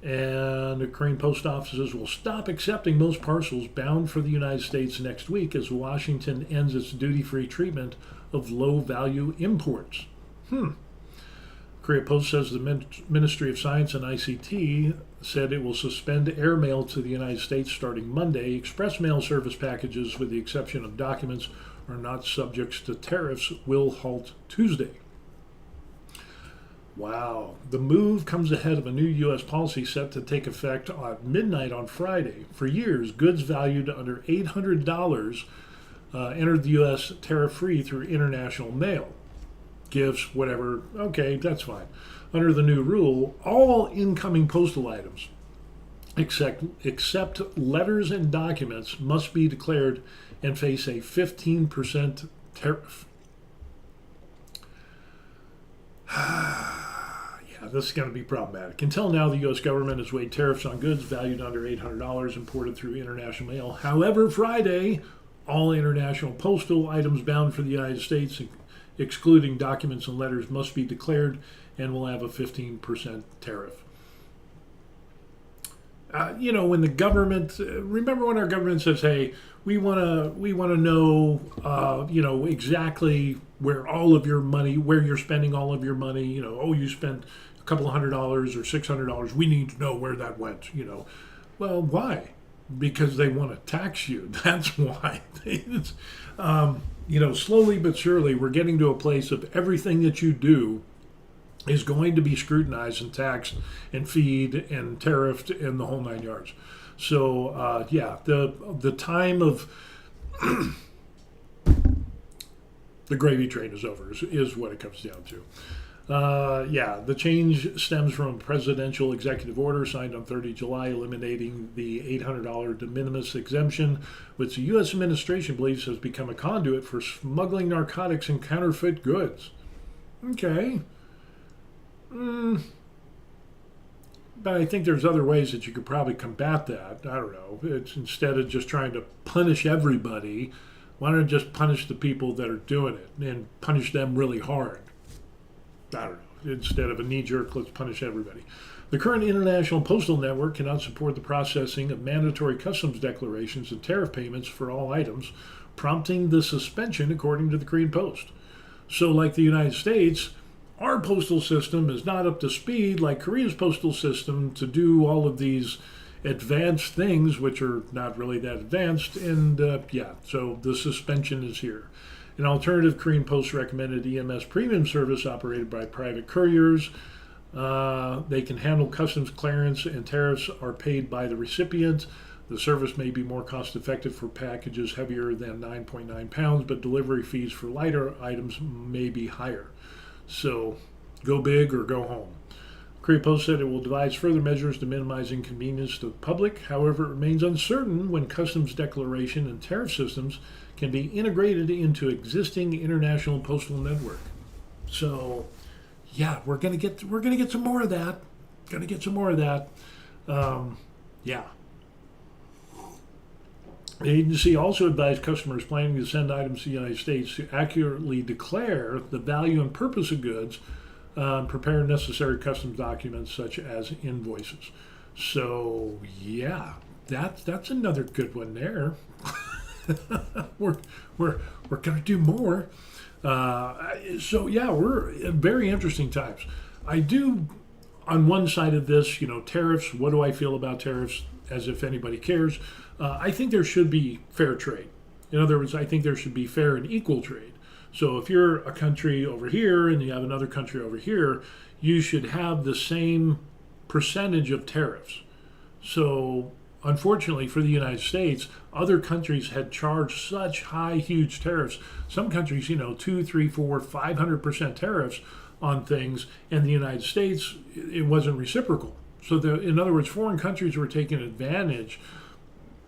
And the Korean post offices will stop accepting most parcels bound for the United States next week as Washington ends its duty-free treatment of low-value imports. Korea Post says the Ministry of Science and ICT said it will suspend airmail to the United States starting Monday. Express mail service packages, with the exception of documents, are not subject to tariffs, will halt Tuesday. Wow. The move comes ahead of a new U.S. policy set to take effect at midnight on Friday. For years, goods valued under $800 entered the U.S. tariff-free through international mail. Gifts, whatever, okay, that's fine. Under the new rule, all incoming postal items, except letters and documents, must be declared and face a 15% tariff. Yeah, this is going to be problematic. Until now, the U.S. government has weighed tariffs on goods valued under $800 imported through international mail. However, Friday, all international postal items bound for the United States, excluding documents and letters, must be declared and will have a 15% tariff. When the government, remember when our government says, hey, we want to know, exactly where all of your money, where you're spending all of your money, you spent a couple of $100 or $600. We need to know where that went, Well, why? Because they want to tax you. That's why. Slowly but surely, we're getting to a place of everything that you do is going to be scrutinized and taxed and feed and tariffed and the whole 9 yards. So yeah, the time of the gravy train is over, is what it comes down to. Yeah, the change stems from a presidential executive order signed on 30 July eliminating the $800 de minimis exemption, which the U.S. administration believes has become a conduit for smuggling narcotics and counterfeit goods. Okay. But I think there's other ways that you could probably combat that. I don't know. It's instead of just trying to punish everybody, why don't you just punish the people that are doing it and punish them really hard? I don't know. Instead of a knee-jerk, let's punish everybody. The current international postal network cannot support the processing of mandatory customs declarations and tariff payments for all items, prompting the suspension, according to the Korean Post. So, like the United States, our postal system is not up to speed like Korea's postal system to do all of these advanced things, which are not really that advanced. And yeah, so the suspension is here. An alternative Korean Post recommended EMS premium service operated by private couriers. They can handle customs clearance and tariffs are paid by the recipient. The service may be more cost effective for packages heavier than 9.9 pounds, but delivery fees for lighter items may be higher. So go big or go home. Korea Post said it will devise further measures to minimize inconvenience to the public. However, it remains uncertain when customs declaration and tariff systems can be integrated into existing international postal network. So, yeah, we're gonna get some more of that. Yeah. The agency also advised customers planning to send items to the United States to accurately declare the value and purpose of goods, prepare necessary customs documents such as invoices. So yeah, that's another good one there. we're gonna do more. So yeah, we're in very interesting times. I do, on one side of this, tariffs. What do I feel about tariffs? As if anybody cares. I think there should be fair trade. In other words, I think there should be fair and equal trade. So if you're a country over here and you have another country over here, you should have the same percentage of tariffs. So unfortunately for the United States, other countries had charged such high, huge tariffs. Some countries, 2, 3, 4, 500% tariffs on things, and the United States, it wasn't reciprocal. So in other words, foreign countries were taking advantage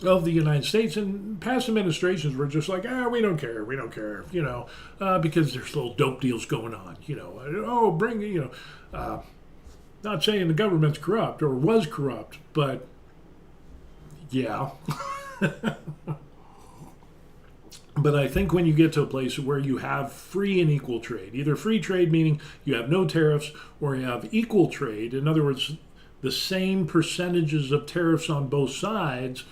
of the United States, and past administrations were just like, we don't care, because there's little dope deals going on, not saying the government's corrupt or was corrupt, but yeah. But I think when you get to a place where you have free and equal trade, either free trade meaning you have no tariffs, or you have equal trade, in other words, the same percentages of tariffs on both sides,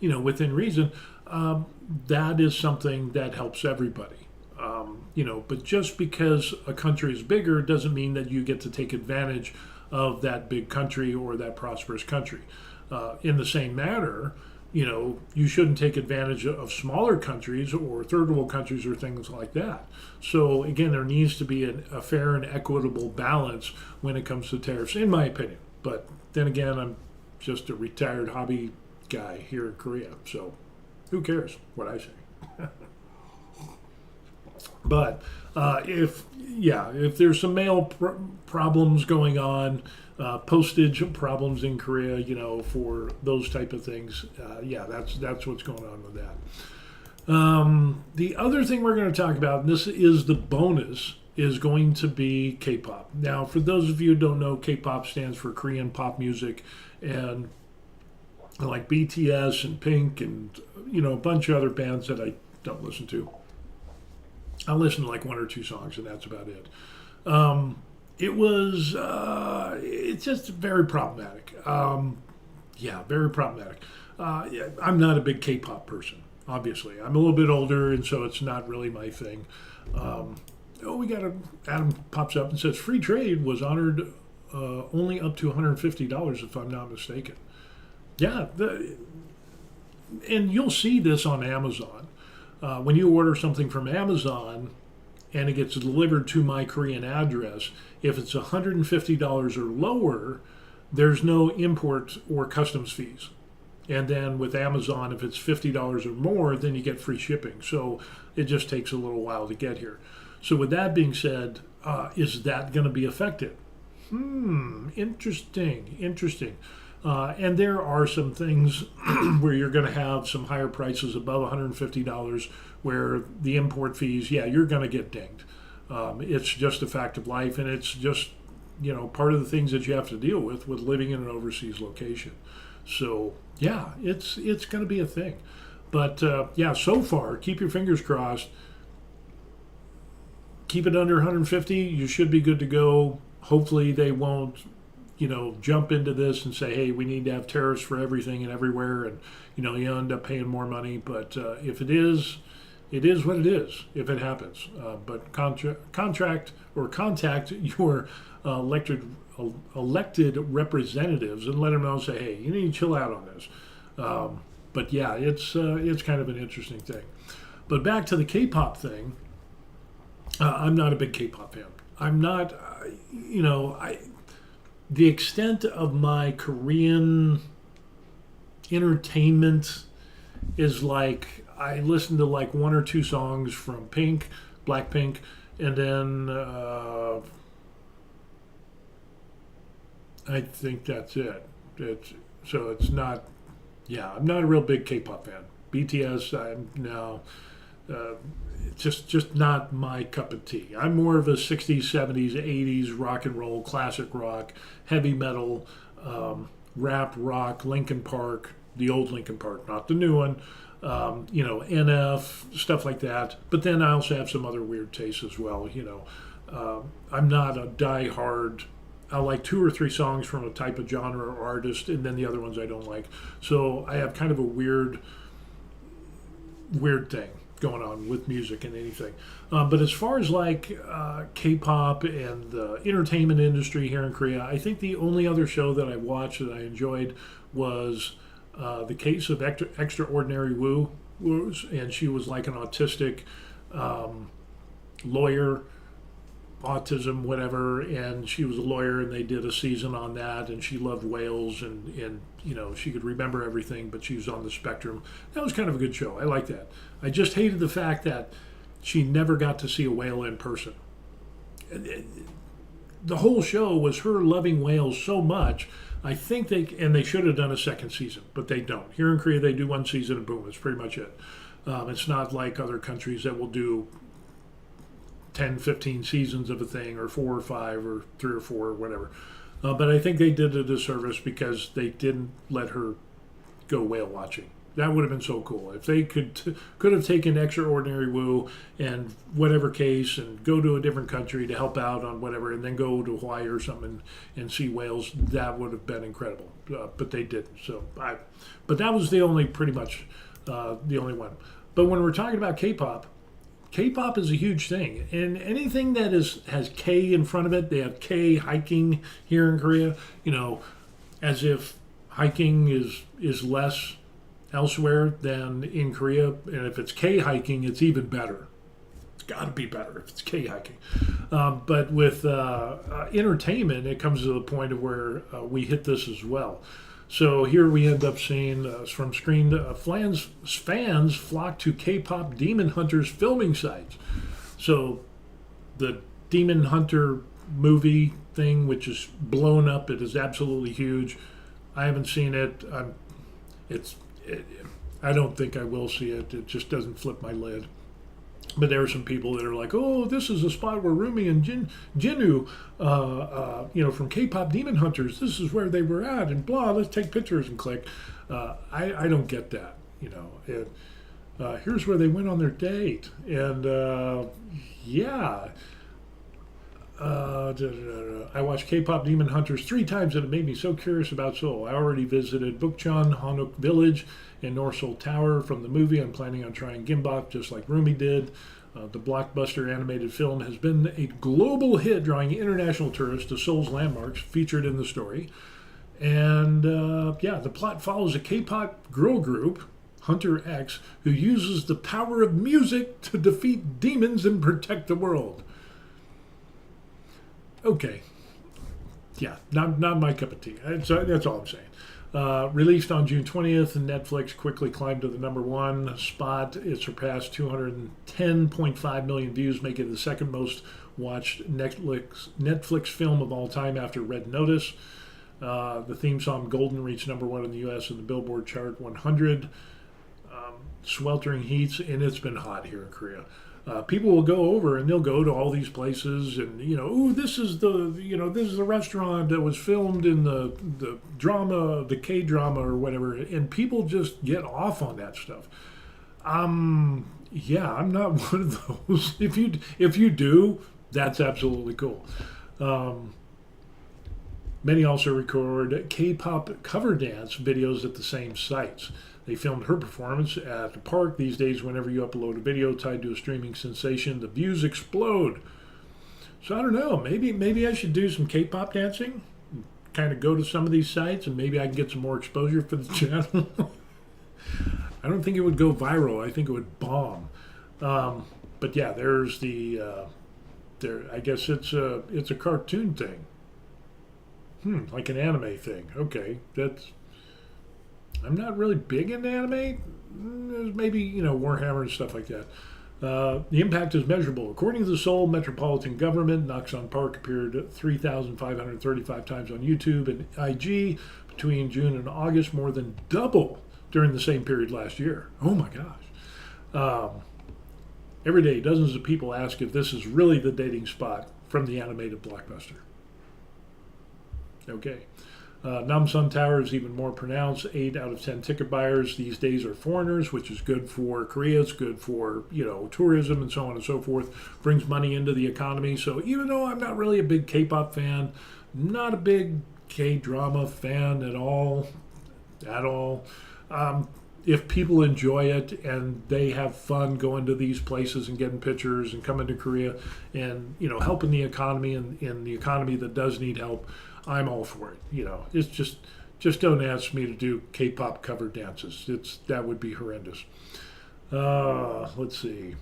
within reason, that is something that helps everybody. But just because a country is bigger doesn't mean that you get to take advantage of that big country or that prosperous country. In the same manner, you shouldn't take advantage of smaller countries or third world countries or things like that. So again, there needs to be a fair and equitable balance when it comes to tariffs, in my opinion. But then again, I'm just a retired hobby guy here in Korea, so who cares what I say? But if there's some mail problems going on, postage problems in Korea, for those type of things, that's what's going on with that. The other thing we're going to talk about, and this is the bonus, is going to be K-pop. Now, for those of you who don't know, K-pop stands for Korean pop music, and like BTS and Pink and a bunch of other bands that I don't listen to. I listen to like one or two songs, and that's about it. It's just very problematic. Very problematic. I'm not a big K-pop person, obviously. I'm a little bit older, and so it's not really my thing. Adam pops up and says free trade was honored only up to $150, if I'm not mistaken. Yeah, and you'll see this on Amazon. When you order something from Amazon, and it gets delivered to my Korean address, if it's $150 or lower, there's no import or customs fees. And then with Amazon, if it's $50 or more, then you get free shipping. So it just takes a little while to get here. So with that being said, is that going to be affected? Interesting. And there are some things where you're going to have some higher prices above $150 where the import fees, yeah, you're going to get dinged. It's just a fact of life, and it's just, part of the things that you have to deal with living in an overseas location. So, yeah, it's going to be a thing. But, yeah, so far, keep your fingers crossed. Keep it under 150. You should be good to go. Hopefully they won't, jump into this and say, hey, we need to have tariffs for everything and everywhere. And, you end up paying more money. But if it is what it is if it happens. But contact your elected representatives and let them know and say, hey, you need to chill out on this. But yeah, it's kind of an interesting thing. But back to the K-pop thing, I'm not a big K-pop fan. I'm not, the extent of my Korean entertainment is like, I listen to like one or two songs from Blackpink, and then I think that's it. It's not, I'm not a real big K-pop fan. BTS, it's just not my cup of tea. I'm more of a 60s, 70s, 80s rock and roll, classic rock, heavy metal, rap rock, Linkin Park, the old Linkin Park, not the new one. NF, stuff like that. But then I also have some other weird tastes as well. I'm not a die-hard. I like two or three songs from a type of genre or artist, and then the other ones I don't like. So I have kind of a weird thing going on with music and anything. But as far as like K-pop and the entertainment industry here in Korea, I think the only other show that I watched that I enjoyed was The Case of Extraordinary Woo, and she was like an autistic lawyer, autism, whatever, and she was a lawyer, and they did a season on that, and she loved whales, and she could remember everything, but she was on the spectrum. That was kind of a good show. I like that. I just hated the fact that she never got to see a whale in person. The whole show was her loving whales so much. I think they should have done a second season, but they don't. Here in Korea, they do one season and boom, it's pretty much it. It's not like other countries that will do 10, 15 seasons of a thing, or 4 or 5 or 3 or 4 or whatever. But I think they did a disservice because they didn't let her go whale watching. That would have been so cool. If they could have taken Extraordinary Woo and whatever case and go to a different country to help out on whatever, and then go to Hawaii or something and see whales, that would have been incredible. But they didn't. But that was pretty much the only one. But when we're talking about K-pop is a huge thing. And anything that has K in front of it, they have K hiking here in Korea, as if hiking is less elsewhere than in Korea. And if it's K hiking, it's even better. It's got to be better if it's K hiking. But with entertainment, it comes to the point of where we hit this as well. So here we end up seeing from screen, fans flock to K-pop Demon Hunters filming sites. So the Demon Hunter movie thing, which is blown up, it is absolutely huge. I haven't seen it. I don't think I will see it. It just doesn't flip my lid. But there are some people that are like, oh, this is a spot where Rumi and Jinu, from K-pop Demon Hunters, this is where they were at, and blah, let's take pictures and click. I don't get that, here's where they went on their date. And, I watched K-pop Demon Hunters 3 times, and it made me so curious about Seoul. I already visited Bukchon, Hanok Village, and North Seoul Tower from the movie. I'm planning on trying gimbap just like Rumi did. The blockbuster animated film has been a global hit, drawing international tourists to Seoul's landmarks featured in the story. And the plot follows a K-pop girl group Hunter X, who uses the power of music to defeat demons and protect the world. Okay. Yeah, not my cup of tea. That's all I'm saying. Released on June 20th, Netflix quickly climbed to the number one spot. It surpassed 210.5 million views, making it the second most watched Netflix film of all time after Red Notice. The theme song Golden reached number one in the U.S. in the Billboard Chart 100. Sweltering heats, and it's been hot here in Korea. People will go over and they'll go to all these places, and ooh, this is the restaurant that was filmed in the drama, the K drama or whatever, and people just get off on that stuff. Yeah, I'm not one of those. If you do, that's absolutely cool. Many also record K-pop cover dance videos at the same sites. They filmed her performance at the park. These days, whenever you upload a video tied to a streaming sensation, the views explode. So I don't know. Maybe I should do some K-pop dancing. Kind of go to some of these sites, and maybe I can get some more exposure for the channel. I don't think it would go viral. I think it would bomb. But yeah, there's the. I guess it's a cartoon thing. Like an anime thing. Okay, I'm not really big into anime. Maybe, Warhammer and stuff like that. The impact is measurable. According to the Seoul Metropolitan Government, Naksan Park appeared 3,535 times on YouTube and IG between June and August, more than double during the same period last year. Oh my gosh. Every day, dozens of people ask if this is really the dating spot from the animated blockbuster. Okay. Namsan Tower is even more pronounced. 8 out of 10 ticket buyers these days are foreigners, which is good for Korea. It's good for, tourism and so on and so forth. Brings money into the economy. So even though I'm not really a big K-pop fan, not a big K-drama fan at all, if people enjoy it and they have fun going to these places and getting pictures and coming to Korea and, helping the economy and the economy that does need help, I'm all for it. It's just don't ask me to do K-pop cover dances. That would be horrendous. Let's see.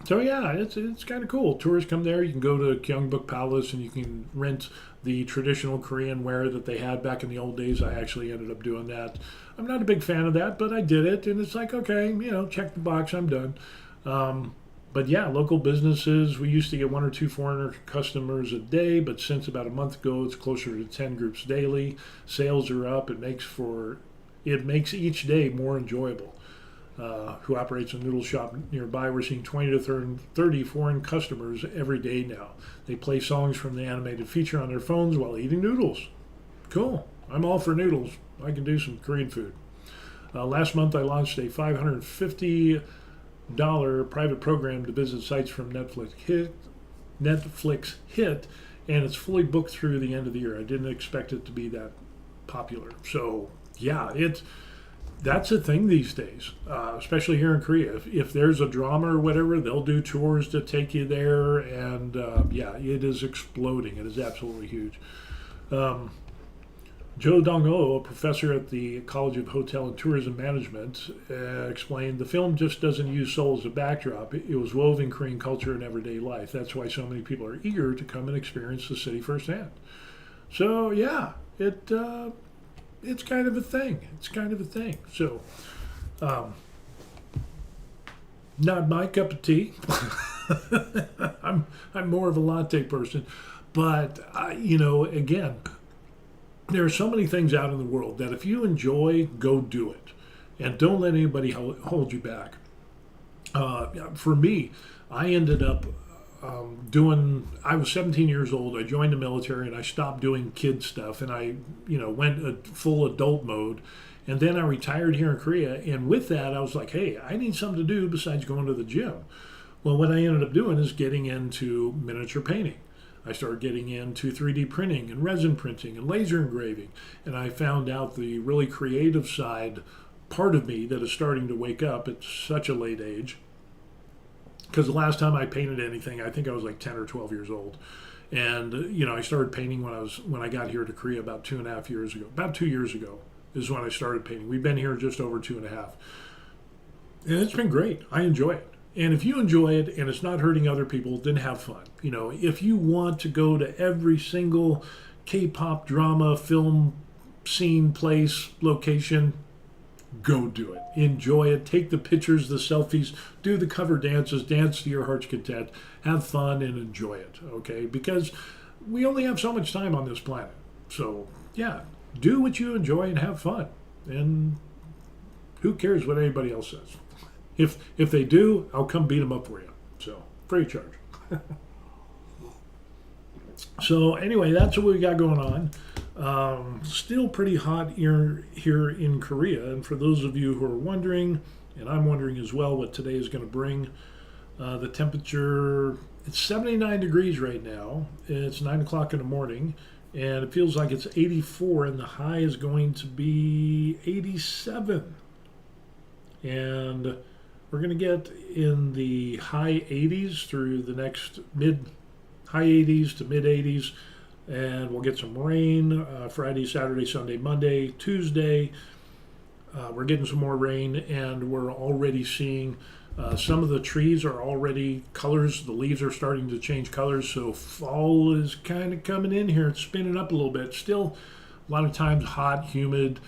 So yeah, it's kind of cool. Tourists come there. You can go to Gyeongbuk Palace and you can rent the traditional Korean wear that they had back in the old days. I actually ended up doing that. I'm not a big fan of that, but I did it, and it's like, okay, check the box. I'm done. But yeah, local businesses, we used to get 1 or 2 foreigner customers a day, but since about a month ago, it's closer to 10 groups daily. Sales are up. It makes each day more enjoyable. Who operates a noodle shop nearby, we're seeing 20 to 30 foreign customers every day now. They play songs from the animated feature on their phones while eating noodles. Cool. I'm all for noodles. I can do some Korean food. Last month, I launched a $550 private program to visit sites from Netflix hit, and it's fully booked through the end of the year. I didn't expect it to be that popular. So yeah, that's a thing these days, especially here in Korea. If there's a drama or whatever, they'll do tours to take you there, and yeah, it is exploding. It is absolutely huge. Joe Dong-o, a professor at the College of Hotel and Tourism Management, explained the film just doesn't use Seoul as a backdrop. It was woven Korean culture and everyday life. That's why so many people are eager to come and experience the city firsthand. So yeah, it's kind of a thing. So, not my cup of tea. I'm more of a latte person, but again, there are so many things out in the world that if you enjoy, go do it, and don't let anybody hold you back. For me, I ended up I was 17 years old. I joined the military and I stopped doing kid stuff, and I, went a full adult mode. And then I retired here in Korea. And with that, I was like, hey, I need something to do besides going to the gym. Well, what I ended up doing is getting into miniature painting. I started getting into 3D printing and resin printing and laser engraving. And I found out the really creative side part of me that is starting to wake up at such a late age. Because the last time I painted anything, I think I was like 10 or 12 years old. And, I started painting when I got here to Korea about 2 years ago. is when I started painting. We've been here just over 2.5. And it's been great. I enjoy it. And if you enjoy it and it's not hurting other people, then have fun. You know, if you want to go to every single K-pop drama, film, scene, place, location, go do it. Enjoy it. Take the pictures, the selfies, do the cover dances, dance to your heart's content, have fun and enjoy it, okay? Because we only have so much time on this planet. So, yeah, do what you enjoy and have fun. And who cares what anybody else says? If they do, I'll come beat them up for you. So, free of charge. So, anyway, that's what we got going on. Still pretty hot here in Korea. And for those of you who are wondering, and I'm wondering as well what today is going to bring, the temperature, it's 79 degrees right now. It's 9 o'clock in the morning. And it feels like it's 84, and the high is going to be 87. And we're going to get in the high 80s through the next high 80s to mid 80s, and we'll get some rain Friday, Saturday, Sunday, Monday, Tuesday. We're getting some more rain, and we're already seeing some of the trees are already colors. The leaves are starting to change colors, so fall is kind of coming in here. It's spinning up a little bit. Still, a lot of times hot, humid.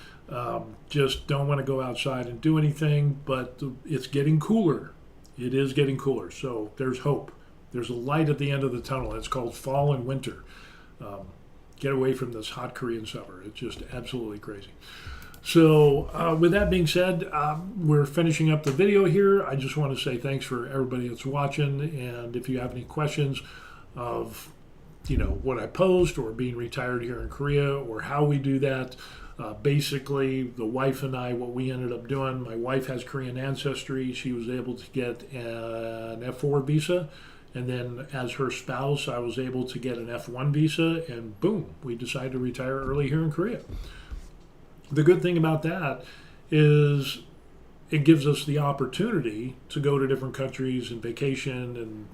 Just don't want to go outside and do anything, but it's getting cooler. It is getting cooler, so there's hope. There's a light at the end of the tunnel. It's called fall and winter. Get away from this hot Korean summer. It's just absolutely crazy. So with that being said, we're finishing up the video here. I just want to say thanks for everybody that's watching, and if you have any questions of what I post or being retired here in Korea or how we do that, basically the wife and I, what we ended up doing, my wife has Korean ancestry. She was able to get an F4 visa, and then as her spouse I was able to get an F1 visa, and boom, we decided to retire early here in Korea. The good thing about that is it gives us the opportunity to go to different countries and vacation and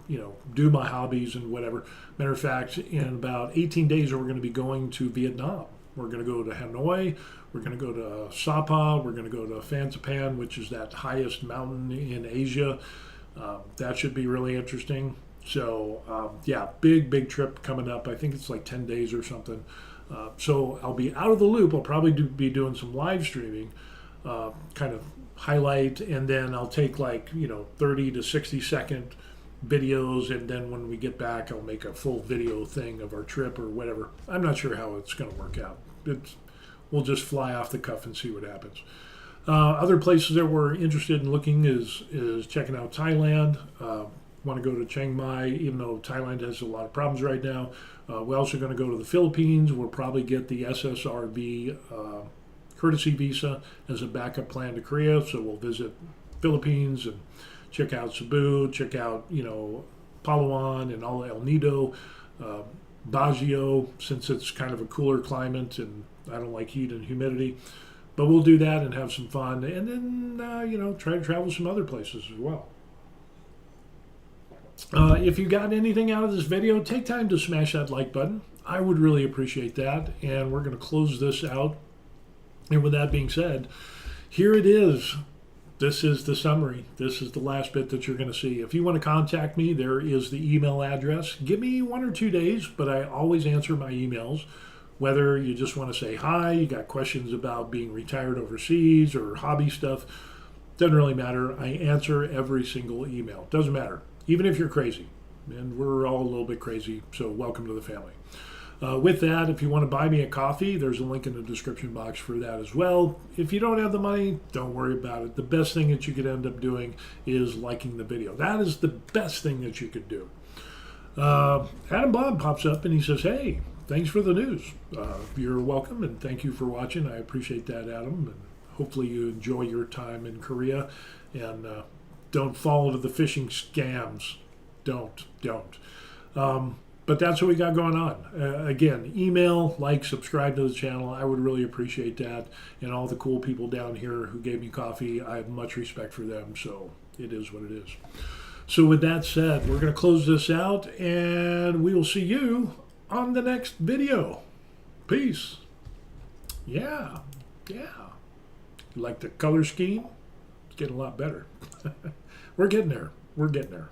do my hobbies and whatever. Matter of fact, in about 18 days we're going to be going to Vietnam. We're going to go to Hanoi, we're going to go to Sapa, we're going to go to Fansipan, which is that highest mountain in Asia. That should be really interesting. So yeah, big trip coming up. I think it's like 10 days or something. So I'll be out of the loop. I'll probably be doing some live streaming, kind of highlight, and then I'll take 30 to 60 second videos, and then when we get back I'll make a full video thing of our trip or whatever. I'm not sure how it's going to work out. We'll just fly off the cuff and see what happens. Other places that we're interested in looking is checking out Thailand. Want to go to Chiang Mai, even though Thailand has a lot of problems right now. We're also going to go to the Philippines. We'll probably get the SSRB courtesy visa as a backup plan to Korea. So we'll visit Philippines and check out Cebu, check out Palawan and all El Nido, Baguio, since it's kind of a cooler climate and I don't like heat and humidity. But we'll do that and have some fun, and then try to travel some other places as well. If you got anything out of this video, take time to smash that like button. I would really appreciate that. And we're going to close this out. And with that being said, here it is. This is the summary. This is the last bit that you're going to see. If you want to contact me, there is the email address. Give me 1 or 2 days, but I always answer my emails. Whether you just want to say hi, you got questions about being retired overseas or hobby stuff, doesn't really matter. I answer every single email. Doesn't matter. Even if you're crazy, and we're all a little bit crazy, so welcome to the family. With that, if you want to buy me a coffee, there's a link in the description box for that as well. If you don't have the money, don't worry about it. The best thing that you could end up doing is liking the video. That is the best thing that you could do. Adam Bob pops up and he says, hey, thanks for the news. You're welcome, and thank you for watching. I appreciate that, Adam, and hopefully you enjoy your time in Korea, and don't fall into the phishing scams. Don't. But that's what we got going on. Again, email, like, subscribe to the channel. I would really appreciate that. And all the cool people down here who gave me coffee, I have much respect for them. So it is what it is. So with that said, we're going to close this out, and we will see you on the next video. Peace. Yeah. Yeah. You like the color scheme? It's getting a lot better. We're getting there. We're getting there.